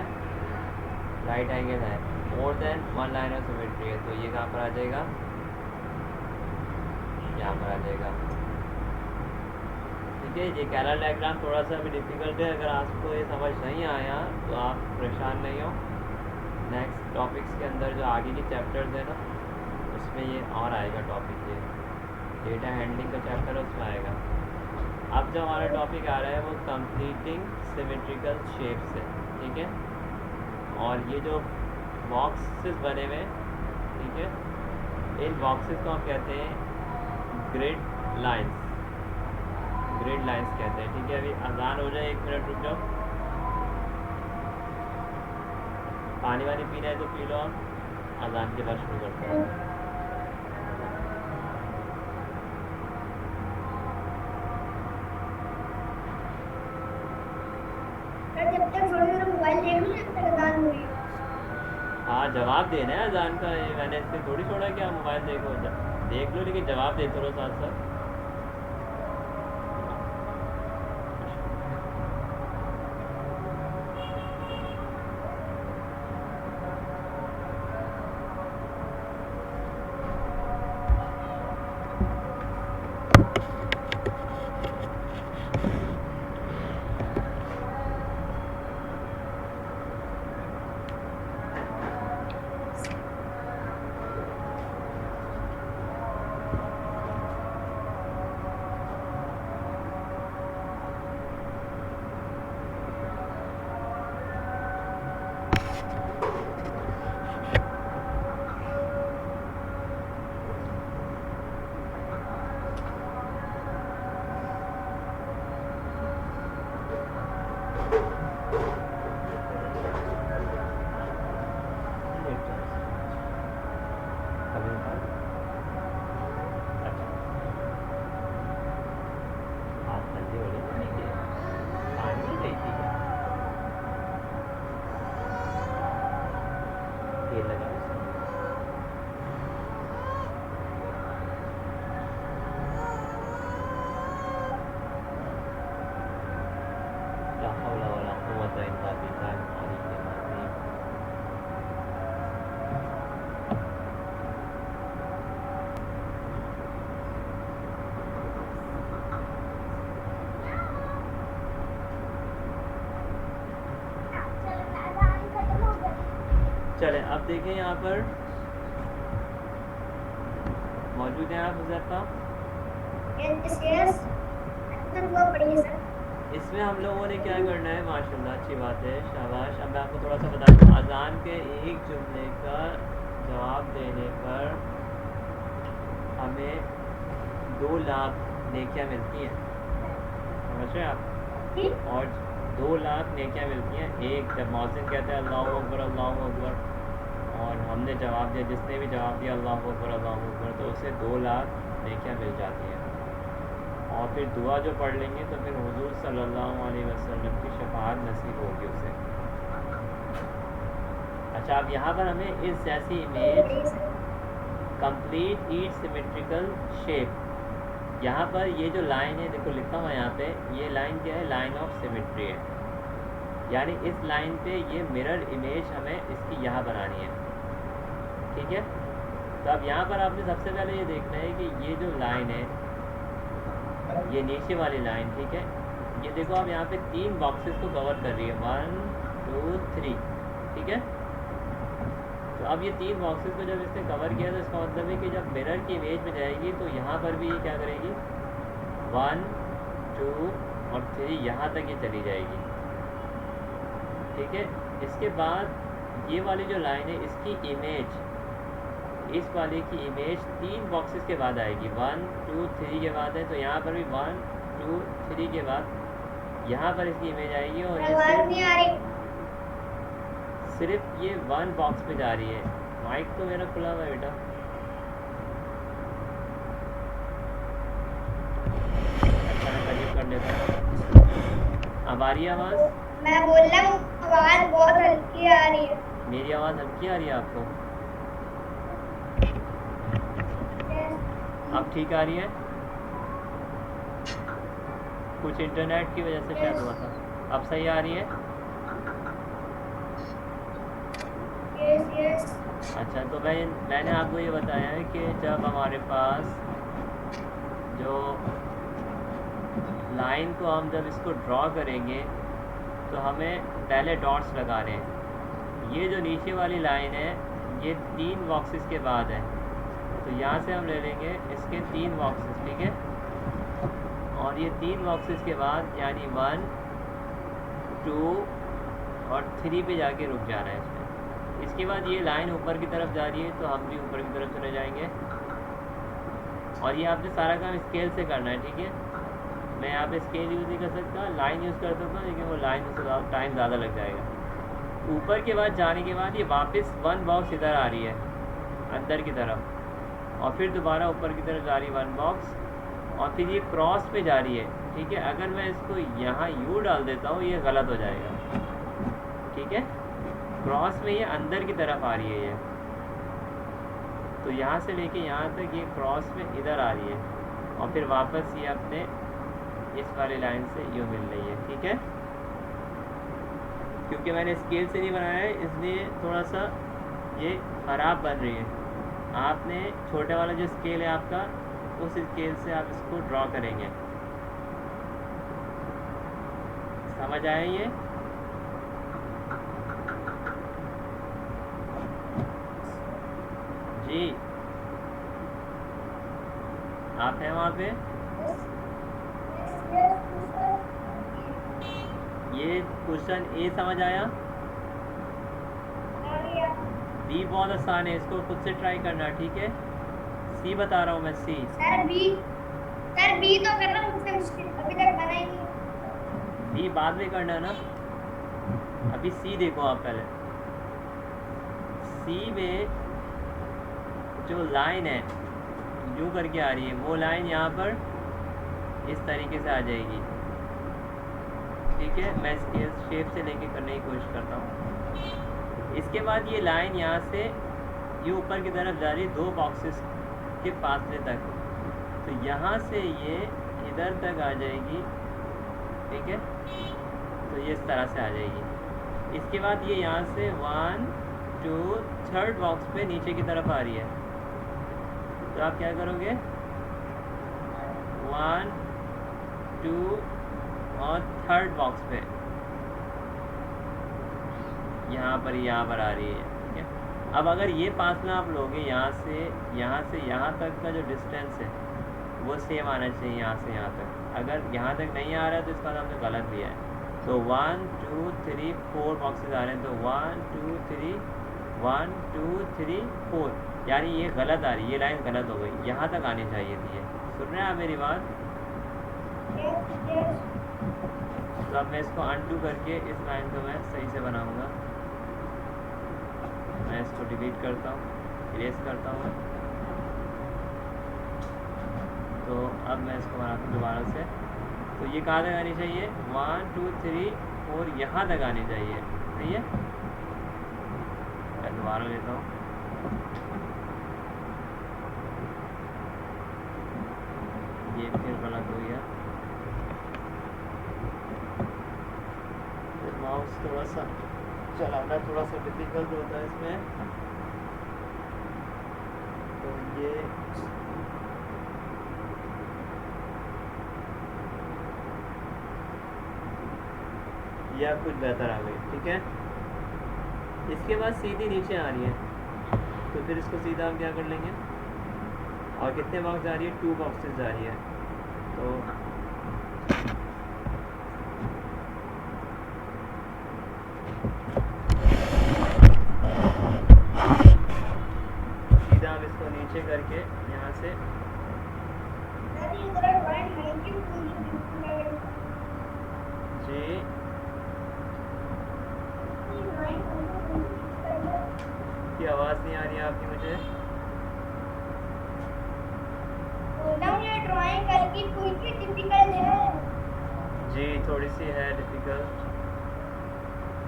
राइट एंगल है, more than one line of symmetry है, तो ये कहाँ पर आ जाएगा? यहाँ पर आ जाएगा। ठीक है, ये कैरल डायग्राम थोड़ा सा अभी डिफ़िकल्ट है। अगर आपको ये समझ नहीं आया तो आप परेशान नहीं हो। नेक्स्ट टॉपिक्स के अंदर जो आगे के चैप्टर्स है ना, उसमें ये और आएगा टॉपिक, ये डेटा हैंडलिंग का चैप्टर है, उसमें आएगा। अब जो हमारा टॉपिक आ रहा है वो कंप्लीटिंग सिमेट्रिकल शेप्स है। ठीक है, और ये जो बॉक्सेस बने हुए हैं, ठीक है, इन बॉक्सेस को हम कहते हैं ग्रिड लाइंस, ग्रिड लाइंस कहते हैं। ठीक है, अभी अजान हो जाए, 1 मिनट रुक जाओ। पानी वानी पीना है तो पी लो, आप अजान के बाद शुरू करते हैं। तक थोड़ी देर मोबाइल देख लूं जब तक अजान हो रही है। हाँ जवाब देना है अजान का, ये मैंने इससे थोड़ी छोड़ा कि आप मोबाइल देखो, देख लो लेकिन जवाब देते रहो साथ साथ। चले अब देखें यहाँ पर मौजूद हैं आप हुज़ैफ़ा? यस पढ़िए सर। इसमें हम लोगों ने क्या करना है, माशाल्लाह अच्छी बात है, शाबाश। अब मैं आपको थोड़ा सा बता दूँ, अजान के एक जुमले का जवाब देने पर हमें 2 लाख नेकियां मिलती हैं, समझ रहे हैं आप? और 2 लाख नेकियां मिलती हैं। एक जब मौज़िन कहता है अल्लाहु अकबर और हमने जवाब दिया, जिसने भी जवाब दिया अल्लाहु अकबर, तो उसे 2 लाख नेकियां मिल जाती हैं। और फिर दुआ जो पढ़ लेंगे तो फिर हुजूर सल्लल्लाहु अलैहि वसल्लम की शफाअत नसीब होगी उसे। अच्छा, अब यहाँ पर हमें इस जैसी image complete each symmetrical shape, यहाँ पर ये जो लाइन है, देखो लिखा हुआ है यहाँ पे, ये लाइन क्या है, लाइन ऑफ सिमेट्री है। यानी इस लाइन पे ये मिरर इमेज हमें इसकी यहाँ बनानी है, ठीक है। तो अब यहाँ पर आपने सबसे पहले ये देखना है कि ये जो लाइन है, ये नीचे वाली लाइन, ठीक है, ये देखो आप यहाँ पे 3 बॉक्सेस को कवर कर रही है, 1 2 3, ठीक है। तो अब ये 3 बॉक्सेस को जब इसने कवर किया तो इसका मतलब है कि जब मिरर की इमेज में जाएगी तो यहाँ पर भी ये क्या करेगी, 1 2 और 3 यहाँ तक ये चली जाएगी, ठीक है। इसके बाद ये वाली जो लाइन है, इसकी इमेज, इस वाले की इमेज 3 बॉक्सेस के बाद आएगी, 1 2 3 के बाद है, तो यहाँ पर भी 1 2 3 के बाद यहाँ पर इसकी इमेज आएगी। और ये सिर्फ ये 1 बॉक्स पे जा रही है। माइक तो मेरा खुला हुआ है बेटा। अच्छा, मैं करीब कर लेता हूँ। अब आ रही है आवाज़? मैं बोल रहा हूँ आवाज़ बहुत हल्की आ रही है। मेरी आवाज़ हल्की आ रही है आपको? अब ठीक आ रही है? कुछ इंटरनेट की वजह से शायद हुआ था। अब सही आ रही है? यस। अच्छा, तो मैंने आपको ये बताया है कि जब हमारे पास जो लाइन को हम जब इसको ड्रॉ करेंगे तो हमें पहले डॉट्स लगाने हैं। ये जो नीचे वाली लाइन है ये 3 बॉक्सेस के बाद है, तो यहाँ से हम ले लेंगे इसके 3 बॉक्सेस, ठीक है। और ये 3 बॉक्सेस के बाद यानी 1 2 और 3 पे जाके रुक जाना है इसमें। इसके बाद ये लाइन ऊपर की तरफ जा रही है तो हम भी ऊपर की तरफ चले जाएंगे। और ये आपने सारा काम स्केल से करना है, ठीक है। मैं यहाँ पे स्केल यूज़ नहीं कर सकता, लाइन यूज़ कर सकता हूँ, लेकिन वो लाइन से टाइम ज़्यादा लग जाएगा। ऊपर के बाद जाने के बाद ये वापस 1 बॉक्स इधर आ रही है अंदर की तरफ, और फिर दोबारा ऊपर की तरफ जा रही है 1 बॉक्स, और फिर ये क्रॉस पे जा रही है, ठीक है। अगर मैं इसको यहाँ यू डाल देता हूँ ये गलत हो जाएगा, ठीक है, क्रॉस में ये अंदर की तरफ आ रही है ये, तो यहाँ से लेके यहाँ तक ये क्रॉस में इधर आ रही है और फिर वापस ये अपने इस वाली लाइन से यूँ मिल रही है। ठीक है, क्योंकि मैंने स्केल से नहीं बनाया है इसलिए थोड़ा सा ये ख़राब बन रही है। आपने छोटे वाला जो स्केल है आपका, उस स्केल से आप इसको ड्रॉ करेंगे। समझ आया ये? जी, आप हैं वहाँ पे? ये क्वेश्चन ए समझ आया? बी बहुत आसान है, इसको खुद से ट्राई करना। ठीक है, सी बता रहा हूँ मैं, सी। सर बी तो करना मुझसे मुश्किल, अभी तक बना ही नहीं। बी बाद में करना ना, अभी सी देखो आप पहले। सी में जो लाइन है यूँ करके आ रही है, वो लाइन यहाँ पर इस तरीके से आ जाएगी। ठीक है, मैं इसके शेप से लेके करने की कोशिश करता हूँ। इसके बाद ये लाइन यहाँ से ये ऊपर की तरफ जा रही है 2 बॉक्सेस के फासले तक, तो यहाँ से ये इधर तक आ जाएगी। ठीक है, तो ये इस तरह से आ जाएगी। इसके बाद ये यहाँ से 1 2 3rd बॉक्स पे नीचे की तरफ आ रही है, तो आप क्या करोगे, 1 2 और 3rd बॉक्स पे यहाँ पर आ रही है। ठीक है, अब अगर ये फासला आप लोगे यहाँ से यहाँ तक का जो डिस्टेंस है वो सेम आना चाहिए यहाँ से यहाँ तक। अगर यहाँ तक नहीं आ रहा है तो इसका हमने गलत दिया है। तो 1 2 3 4 बॉक्सेस आ रहे हैं, तो 1 2 3 1 2 3 4, यानी ये गलत आ रही है, ये लाइन गलत हो गई, यहाँ तक आनी चाहिए थी ये। सुन रहे हैं आप मेरी बात? तो अब मैं इसको अनडू करके इस लाइन को मैं सही से बनाऊंगा। मैं इसको डिलीट करता हूँ, इरेज करता हूँ। तो अब मैं इसको बनाता हूँ दोबारा से। तो ये कहाँ तक आनी चाहिए, 1 2 3 4 यहाँ तक आनी चाहिए। सही है, मैं दोबारा लेता हूँ। ये फिर गलत हो गया, माउस थोड़ा सा चलाना थोड़ा सा डिफिकल्ट होता है इसमें। तो ये अब कुछ बेहतर आ गई। ठीक है, इसके बाद सीधी नीचे आ रही है, तो फिर इसको सीधा हम क्या कर लेंगे, और कितने बॉक्स जा रही है, 2 बॉक्सेस जा रही है। तो सीधा हम इसको नीचे करके यहाँ से जी की आवाज़ नहीं आ रही है आपकी मुझे। ड्राइंग करके कोई डिफिकल्ट है जी, थोड़ी सी है डिफिकल्ट।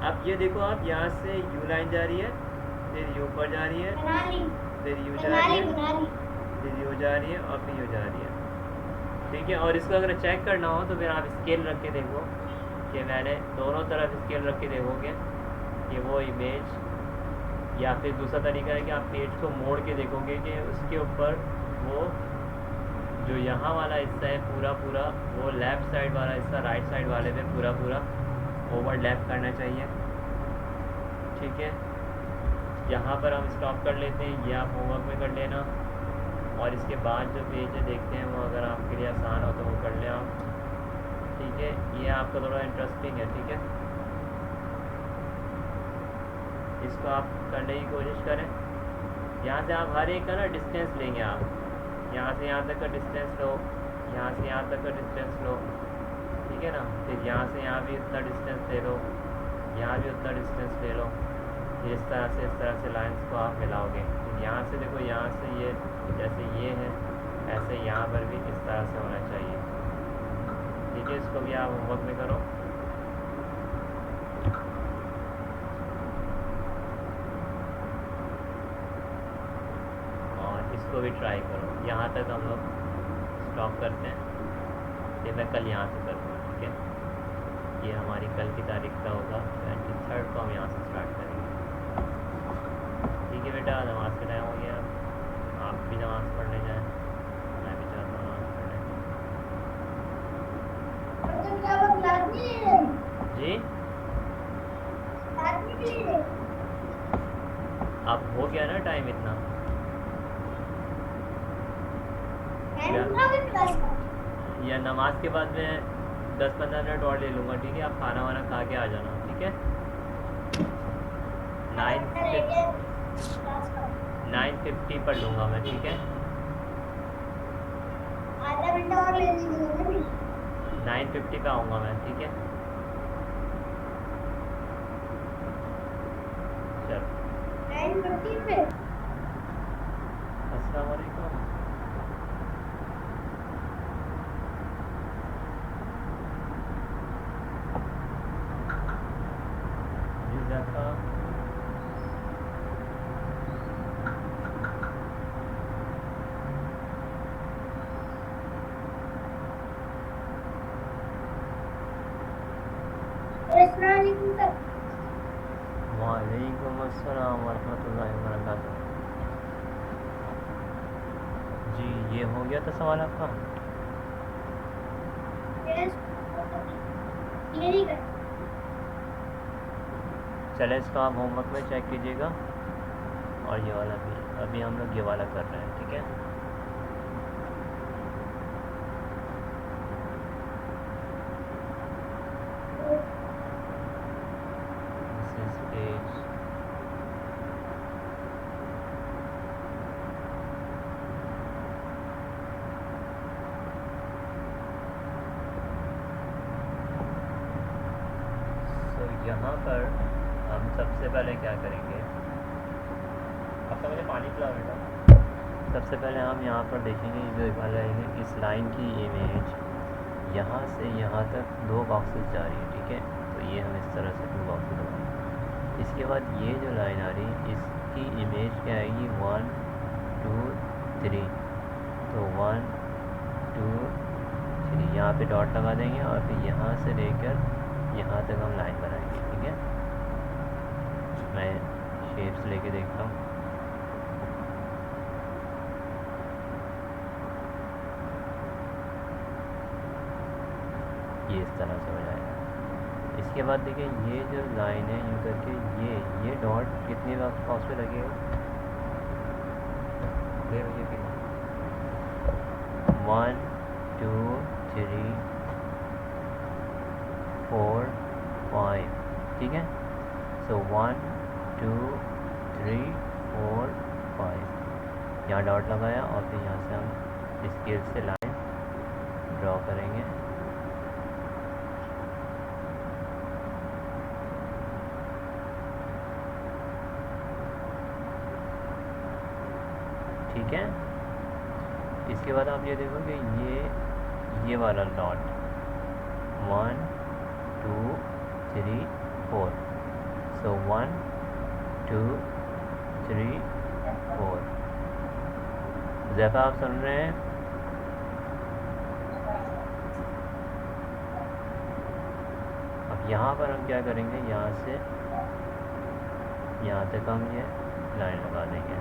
अब ये देखो, आप यहाँ से यू लाइन जा रही है, फिर यू पर जा रही है, फिर यू जा रही है, फिर यू जा रही है और फिर यू जा रही है। ठीक है, और इसको अगर चेक करना हो तो फिर आप स्केल रख के देखो कि मैंने दोनों तरफ स्केल रख के देखोगे कि वो इमेज, या फिर दूसरा तरीका है कि आप पेज को मोड़ के देखोगे कि उसके ऊपर वो जो यहाँ वाला हिस्सा है पूरा वो लेफ़्ट साइड वाला हिस्सा राइट साइड वाले पे पूरा ओवरलैप करना चाहिए। ठीक है, यहाँ पर हम स्टॉप कर लेते हैं, ये आप होमवर्क में कर लेना, और इसके बाद जो पेज है देखते हैं वो अगर आपके लिए आसान हो तो वो कर लें आप। ठीक है, ये आपका थोड़ा इंटरेस्टिंग है। ठीक है, इसको आप करने की कोशिश करें। यहाँ से आप हर एक का ना डिस्टेंस लेंगे, आप यहाँ से यहाँ तक का डिस्टेंस लो, यहाँ से यहाँ तक का डिस्टेंस लो। ठीक है ना, फिर यहाँ से यहाँ भी उतना डिस्टेंस ले लो, यहाँ भी उतना डिस्टेंस ले लो। फिर इस तरह से लाइंस को आप मिलाओगे। फिर यहाँ से देखो, यहाँ से ये जैसे ये है ऐसे यहाँ पर भी इस तरह से होना चाहिए। ठीक है, इसको भी आप होमवर्क में करो। भी ट्राई करो। यहाँ तक हम लोग स्टॉप करते हैं, फिर मैं कल यहाँ से करूँगा, ठीक है। ये हमारी कल की तारीख का होगा 23 को हम यहाँ से स्टार्ट करेंगे, ठीक है बेटा। नमाज का टाइम हो गया, आप भी नमाज पढ़ने जाएँ, मैं भी चाहता हूँ नमाज पढ़ने। जी अब हो गया ना टाइम इतना, या नमाज के बाद मैं 10-15 मिनट और ले लूँगा, ठीक है। आप खाना वाना खा के आ जाना, ठीक है। 9:50 पर लूँगा मैं, ठीक है। आधा घंटा और ले लीजिए। 9:50 पे आऊँगा मैं, ठीक है। चलो 9:50 पे। अस्सलाम वालेकुम। वालेकुम अस्सलाम वरहमतुल्लाहि वबरकातुहू। जी ये हो गया था सवाल आपका। चले इसका आप होमवर्क में चेक कीजिएगा, और ये वाला भी अभी हम लोग ये वाला कर रहे हैं, ठीक है। This is page यहाँ पर हम सबसे पहले क्या करेंगे, आपका मुझे पानी पिला बेटा। सबसे पहले हम यहाँ पर देखेंगे जो लगाएंगे इस लाइन की इमेज यहाँ से यहाँ तक 2 बॉक्सेस जा रही है, ठीक है। तो ये हम इस तरह से 2 बॉक्सेस लगाएंगे। इसके बाद ये जो लाइन आ रही है इसकी इमेज क्या आएगी, 1 2 3। तो 1 2 3 यहाँ पे डॉट लगा देंगे, और फिर यहाँ से लेकर यहाँ तक हम लाइन बनाएंगे, ठीक है। मैं शेप्स लेके देखता हूँ। ये इस तरह से हो जाएगा। इसके बाद देखिए ये जो लाइन है यूँ करके ये डॉट कितने बॉक्स पे लगेगा, 1 2 3 4 5, ठीक है। सो 1 2 3 4 5 यहाँ डॉट लगाया, और फिर यहाँ से हम स्केल से लाइन ड्रॉ करेंगे। ठीक है। इसके बाद आप ये देखोगे ये वाला डॉट 1 2 3 4। सो 1 2 3 4। ज़ैफ़ा आप सुन रहे हैं? अब यहाँ पर हम क्या करेंगे, यहाँ से यहाँ तक हम ये लाइन लगा देंगे।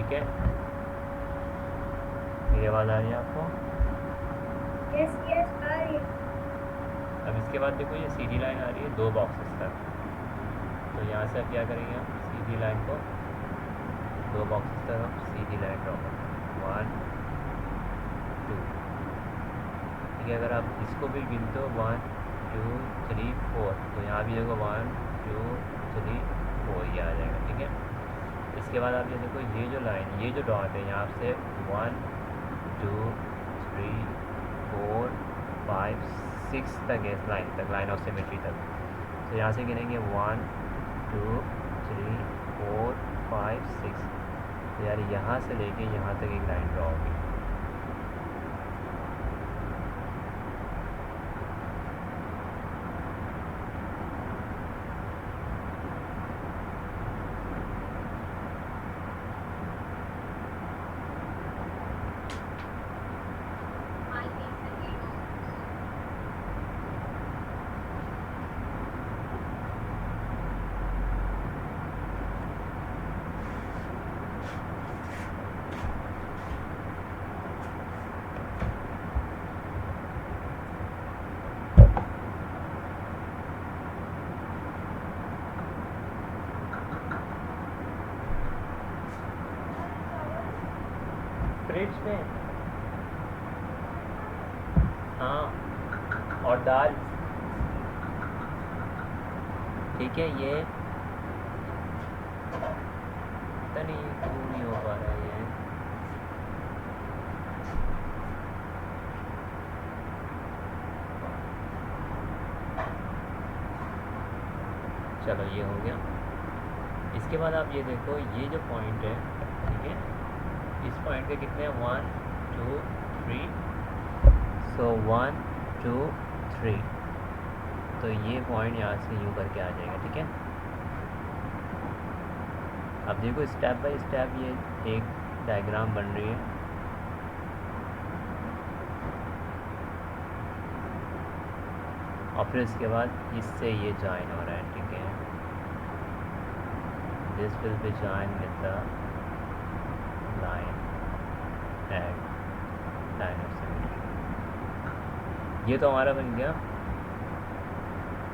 ठीक है, मेरी आवाज़ आ रही है आपको? यस यस आ रही है। अब इसके बाद देखो ये सीधी लाइन आ रही है 2 बॉक्सेस तक, तो यहाँ से अब क्या करेंगे हम सीधी लाइन को 2 बॉक्सेस तक हम सीधी लाइन ड्रॉ करेंगे 1 2, ठीक है। अगर आप इसको भी गिनते हो 1 2 3 4, तो यहाँ भी देखो 1 2 3 4 ये आ जाएगा, ठीक है। इसके बाद आप ये देखो ये जो लाइन, ये जो डॉट है यहाँ से 1 2 3 4 5 6 तक है, इस लाइन तक, लाइन ऑफ सिमेट्री तक। तो यहाँ से गिनेंगे 1 2 3 4 5 6, तो यार यहाँ से लेके यहाँ तक एक लाइन ड्रॉ होगी। फ्रिज में, हाँ, और दाल, ठीक है। ये पता नहीं क्यों नहीं हो पा रहा है ये, चलो ये हो गया। इसके बाद आप ये देखो ये जो पॉइंट है, ठीक है, इस पॉइंट के कितने हैं 1 2 3, सो 1 2 3, तो ये पॉइंट यहाँ से यूँ करके आ जाएगा, ठीक है। अब देखो स्टेप बाय स्टेप ये एक डायग्राम बन रही है। और फिर इसके बाद इससे ये जॉइन हो रहा है, ठीक है। This will be join with the line at line of symmetry. ये तो हमारा बन गया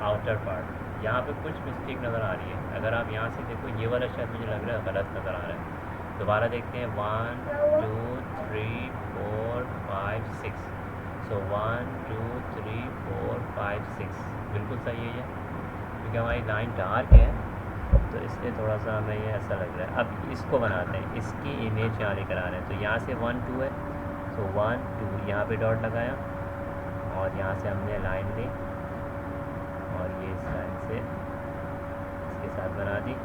आउटर पार्ट। यहाँ पे कुछ मिस्टेक नज़र आ रही है। अगर आप यहाँ से देखो ये वाला शायद मुझे लग रहा है गलत नज़र आ रहा है। दोबारा देखते हैं 1 2 3 4 5 6, सो 1 2 3 4 5 6 बिल्कुल सही है ये, क्योंकि हमारी लाइन डार्क है तो इसलिए थोड़ा सा हमें ये ऐसा लग रहा है। अब इसको बनाते हैं, इसकी इमेज यहाँ लेकर आ रहे हैं। तो यहाँ से 1 2 है, सो 1 2 यहाँ पे डॉट लगाया और यहाँ से हमने लाइन ली और ये इस लाइन से इसके साथ बना दी।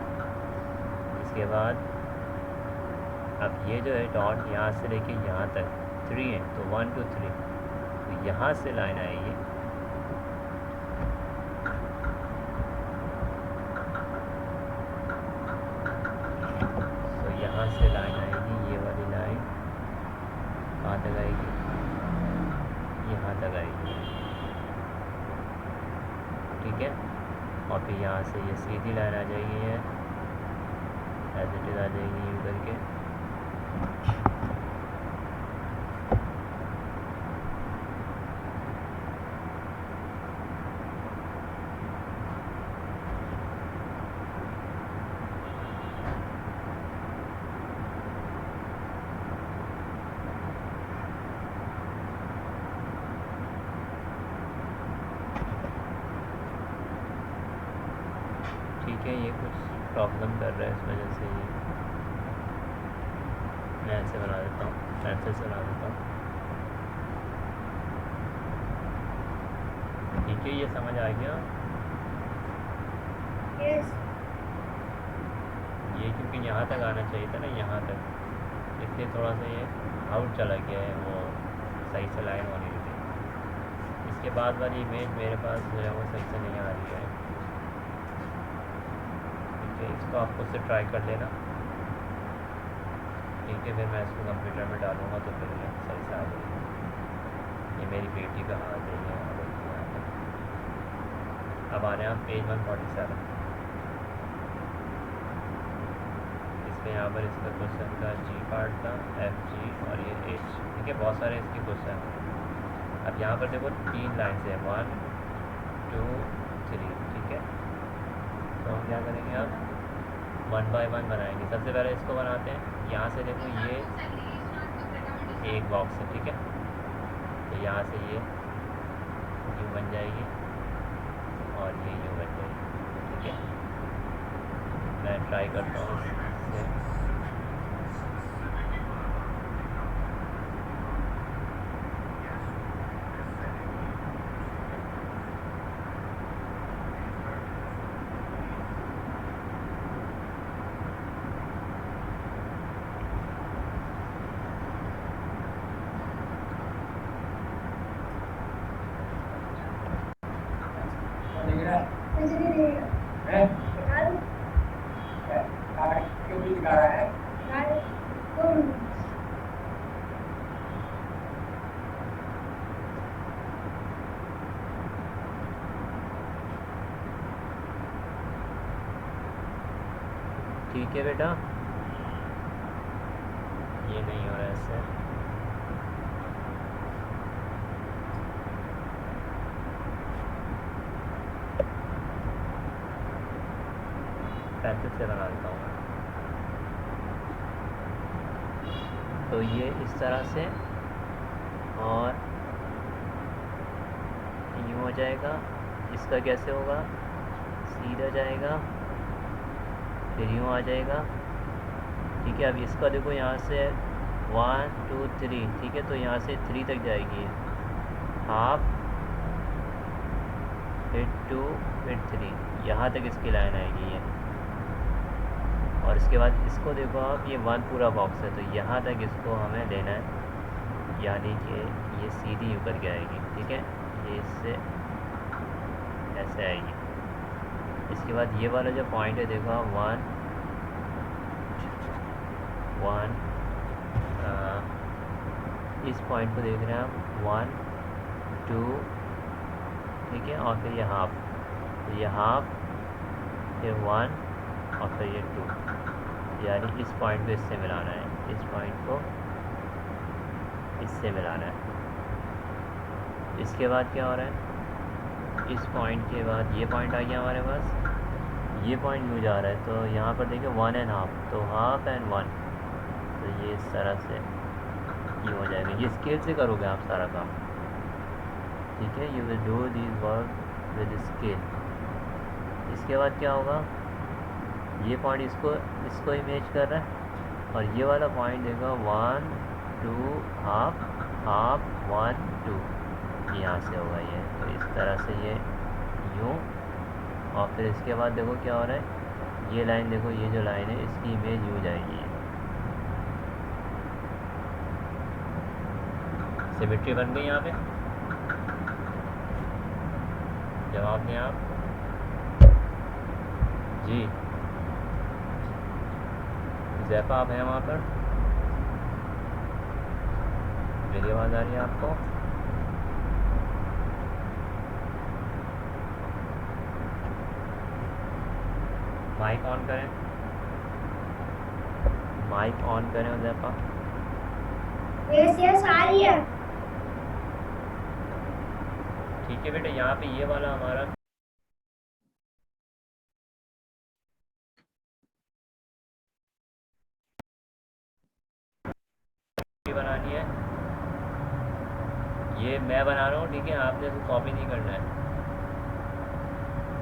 इसके बाद अब ये जो है डॉट यहाँ से लेके यहाँ तक 3 है, तो 1 2 3, तो यहाँ से लाइन आएगी, तो यहाँ से लाइन आएगी, ये वाली लाइन कहाँ तक आएगी, यहाँ तक आएगी, ठीक है। और फिर यहाँ से ये सीधी लाइन आ जाएगी, है एज इट इज आ जाएगी यूँ करके। ठीक है, ये कुछ प्रॉब्लम कर रहा है, इस वजह से ये मैं ऐसे बना देता हूँ, पेंसिल से बना देता हूँ, ठीक है। ये समझ आ गया। यस ये क्योंकि यहाँ तक आना चाहिए था ना, यहाँ तक, इसलिए थोड़ा सा ये आउट चला गया है, वो सही से लाइन होनी थी। इसके बाद वाली इमेज मेरे पास जो है वो सही से नहीं आ रही है, ठीक है। इसको आप खुद से ट्राई कर लेना, ठीक है। फिर मैं इसको कंप्यूटर में डालूँगा तो फिर ये सही से आ जाएगी। ये मेरी बेटी का हाथ है, ये यहाँ पर। अब आ रहे हैं हम पेज 147। इस पे यहाँ पर इसका क्वेश्चन का जी पार्ट था, एफ जी और ये एच, ठीक है, बहुत सारे इसके क्वेश्चन। अब यहाँ पर देखो 3 लाइन है, 1 2 3, ठीक है। तो हम क्या करेंगे, अब 1 बाय 1 बनाएंगे। सबसे पहले इसको बनाते हैं। यहाँ से देखो ये एक बॉक्स है, ठीक है, तो यहाँ से ये यू बन जाएगी और ये यू बन जाएगी, ठीक है। मैं ट्राई करता हूँ इससे। कैसे नहीं देगा? निकाल। निकाल। दो मिनट। ठीक है बेटा, ये नहीं हो रहा है सर। पैंतीस से बना देता हूँ। तो ये इस तरह से और यूँ हो जाएगा। इसका कैसे होगा, सीधा जाएगा फिर यूँ आ जाएगा, ठीक है। अब इसका देखो यहाँ से 1 2 3, ठीक है, तो यहाँ से 3 तक जाएगी, हाफ फिर 2 फिर 3, यहाँ तक इसकी लाइन आएगी ये। और इसके बाद इसको देखो आप, ये 1 पूरा बॉक्स है, तो यहाँ तक इसको हमें लेना है, यानी कि ये सीधी ऊपर के आएगी, ठीक है, ये इससे ऐसे आएगी। इसके बाद ये वाला जो पॉइंट है देखो आप, 1 इस पॉइंट को देख रहे हैं आप, 1 2, ठीक है, और फिर ये हाफ, तो ये हाफ फिर 1 और फिर ये 2, यानी इस पॉइंट को इससे मिलाना है, इस पॉइंट को इससे मिलाना है। इसके बाद क्या हो रहा है, इस पॉइंट के बाद ये पॉइंट आ गया हमारे पास, ये पॉइंट यूँ जा रहा है, तो यहाँ पर देखिए 1 एंड हाफ, तो हाफ एंड 1, तो ये इस तरह से ये हो जाएगा। ये स्केल से करोगे आप सारा काम, ठीक है, you will do this work with scale. इसके बाद क्या होगा, ये पॉइंट इसको इमेज कर रहा है, और ये वाला पॉइंट देखो 1 2 हाफ हाफ 1 2, यहाँ से होगा ये, तो इस तरह से ये यूँ। और फिर इसके बाद देखो क्या हो रहा है, ये लाइन देखो, ये जो लाइन है इसकी इमेज यूँ जाएगी, सिमेट्री बन गई यहाँ पे। जवाब दें आप जी। जैफा आप हैं वहाँ पर, मेरी आवाज़ आ रही है आपको? माइक ऑन करें, माइक ऑन करें जैफा। यस आ रही है। ठीक है बेटा, यहाँ पे ये वाला हमारा बनानी है, ये मैं बना रहा हूँ, ठीक है, आपने इसको कॉपी नहीं करना है।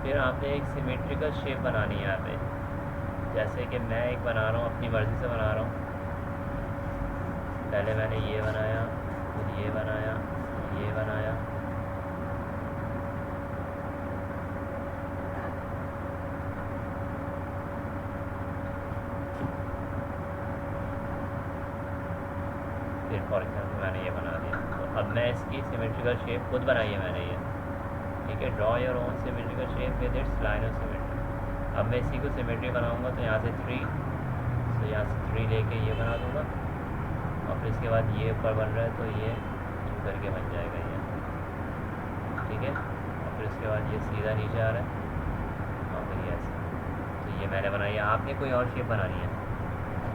फिर आपने एक सिमेट्रिकल शेप बनानी है यहाँ पे, जैसे कि मैं एक बना रहा हूँ, अपनी मर्ज़ी से बना रहा हूँ। पहले मैंने ये बनाया, फिर ये बनाया, ये बनाया, फिर फॉर एग्जाम्पल मैंने ये बना दिया। तो अब मैं इसकी सिमेट्रिकल शेप खुद बनाई है मैंने ये, ठीक है। Draw your own symmetrical shape with its line of symmetry. अब मैं इसी को सिमेट्री बनाऊंगा, तो यहाँ से 3, तो यहाँ से 3 लेके ये बना दूंगा, और फिर इसके बाद ये ऊपर बन रहा है, तो ये यूँ करके बन जाएगा ये, ठीक है। और फिर इसके बाद ये सीधा नीचे आ रहा है, और फिर ये ऐसे। तो ये मैंने बनाई है, आपने कोई और शेप बनानी है।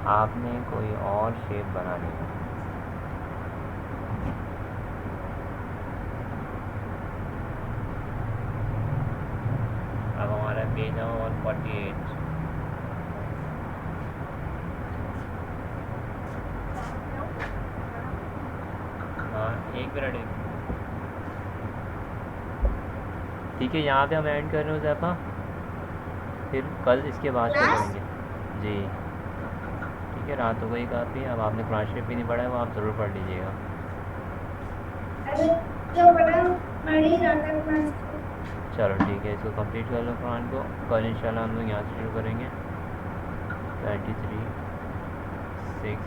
आपने कोई और शेप बनानी है। अब हमारा पेज नंबर 148। हाँ, एक मिनट। ठीक है, यहाँ पे हम एंड कर रहे हो ज़ैफा, फिर कल इसके बाद से क्लास करेंगे जी। ठीक है, रात हो गई काफ़ी। अब आपने कुरान शरीफ भी नहीं पढ़ा है, वो आप ज़रूर पढ़ लीजिएगा। अभी जो बड़ा बड़ी जाता क्लास चलो ठीक है, इसको कंप्लीट कर लो कुरान को। कल इंशाल्लाह हम लोग यहाँ से शुरू करेंगे 23, 6,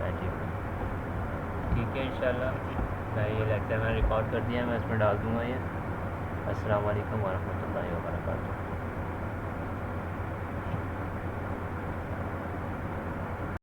21। ठीक है इंशाल्लाह। मैं ये लेक्चर मैंने रिकॉर्ड कर दिया, मैं इसमें डाल दूँगा ये। अस्सलाम वालेकुम वरहमतुल्लाहि वबरकातुहू।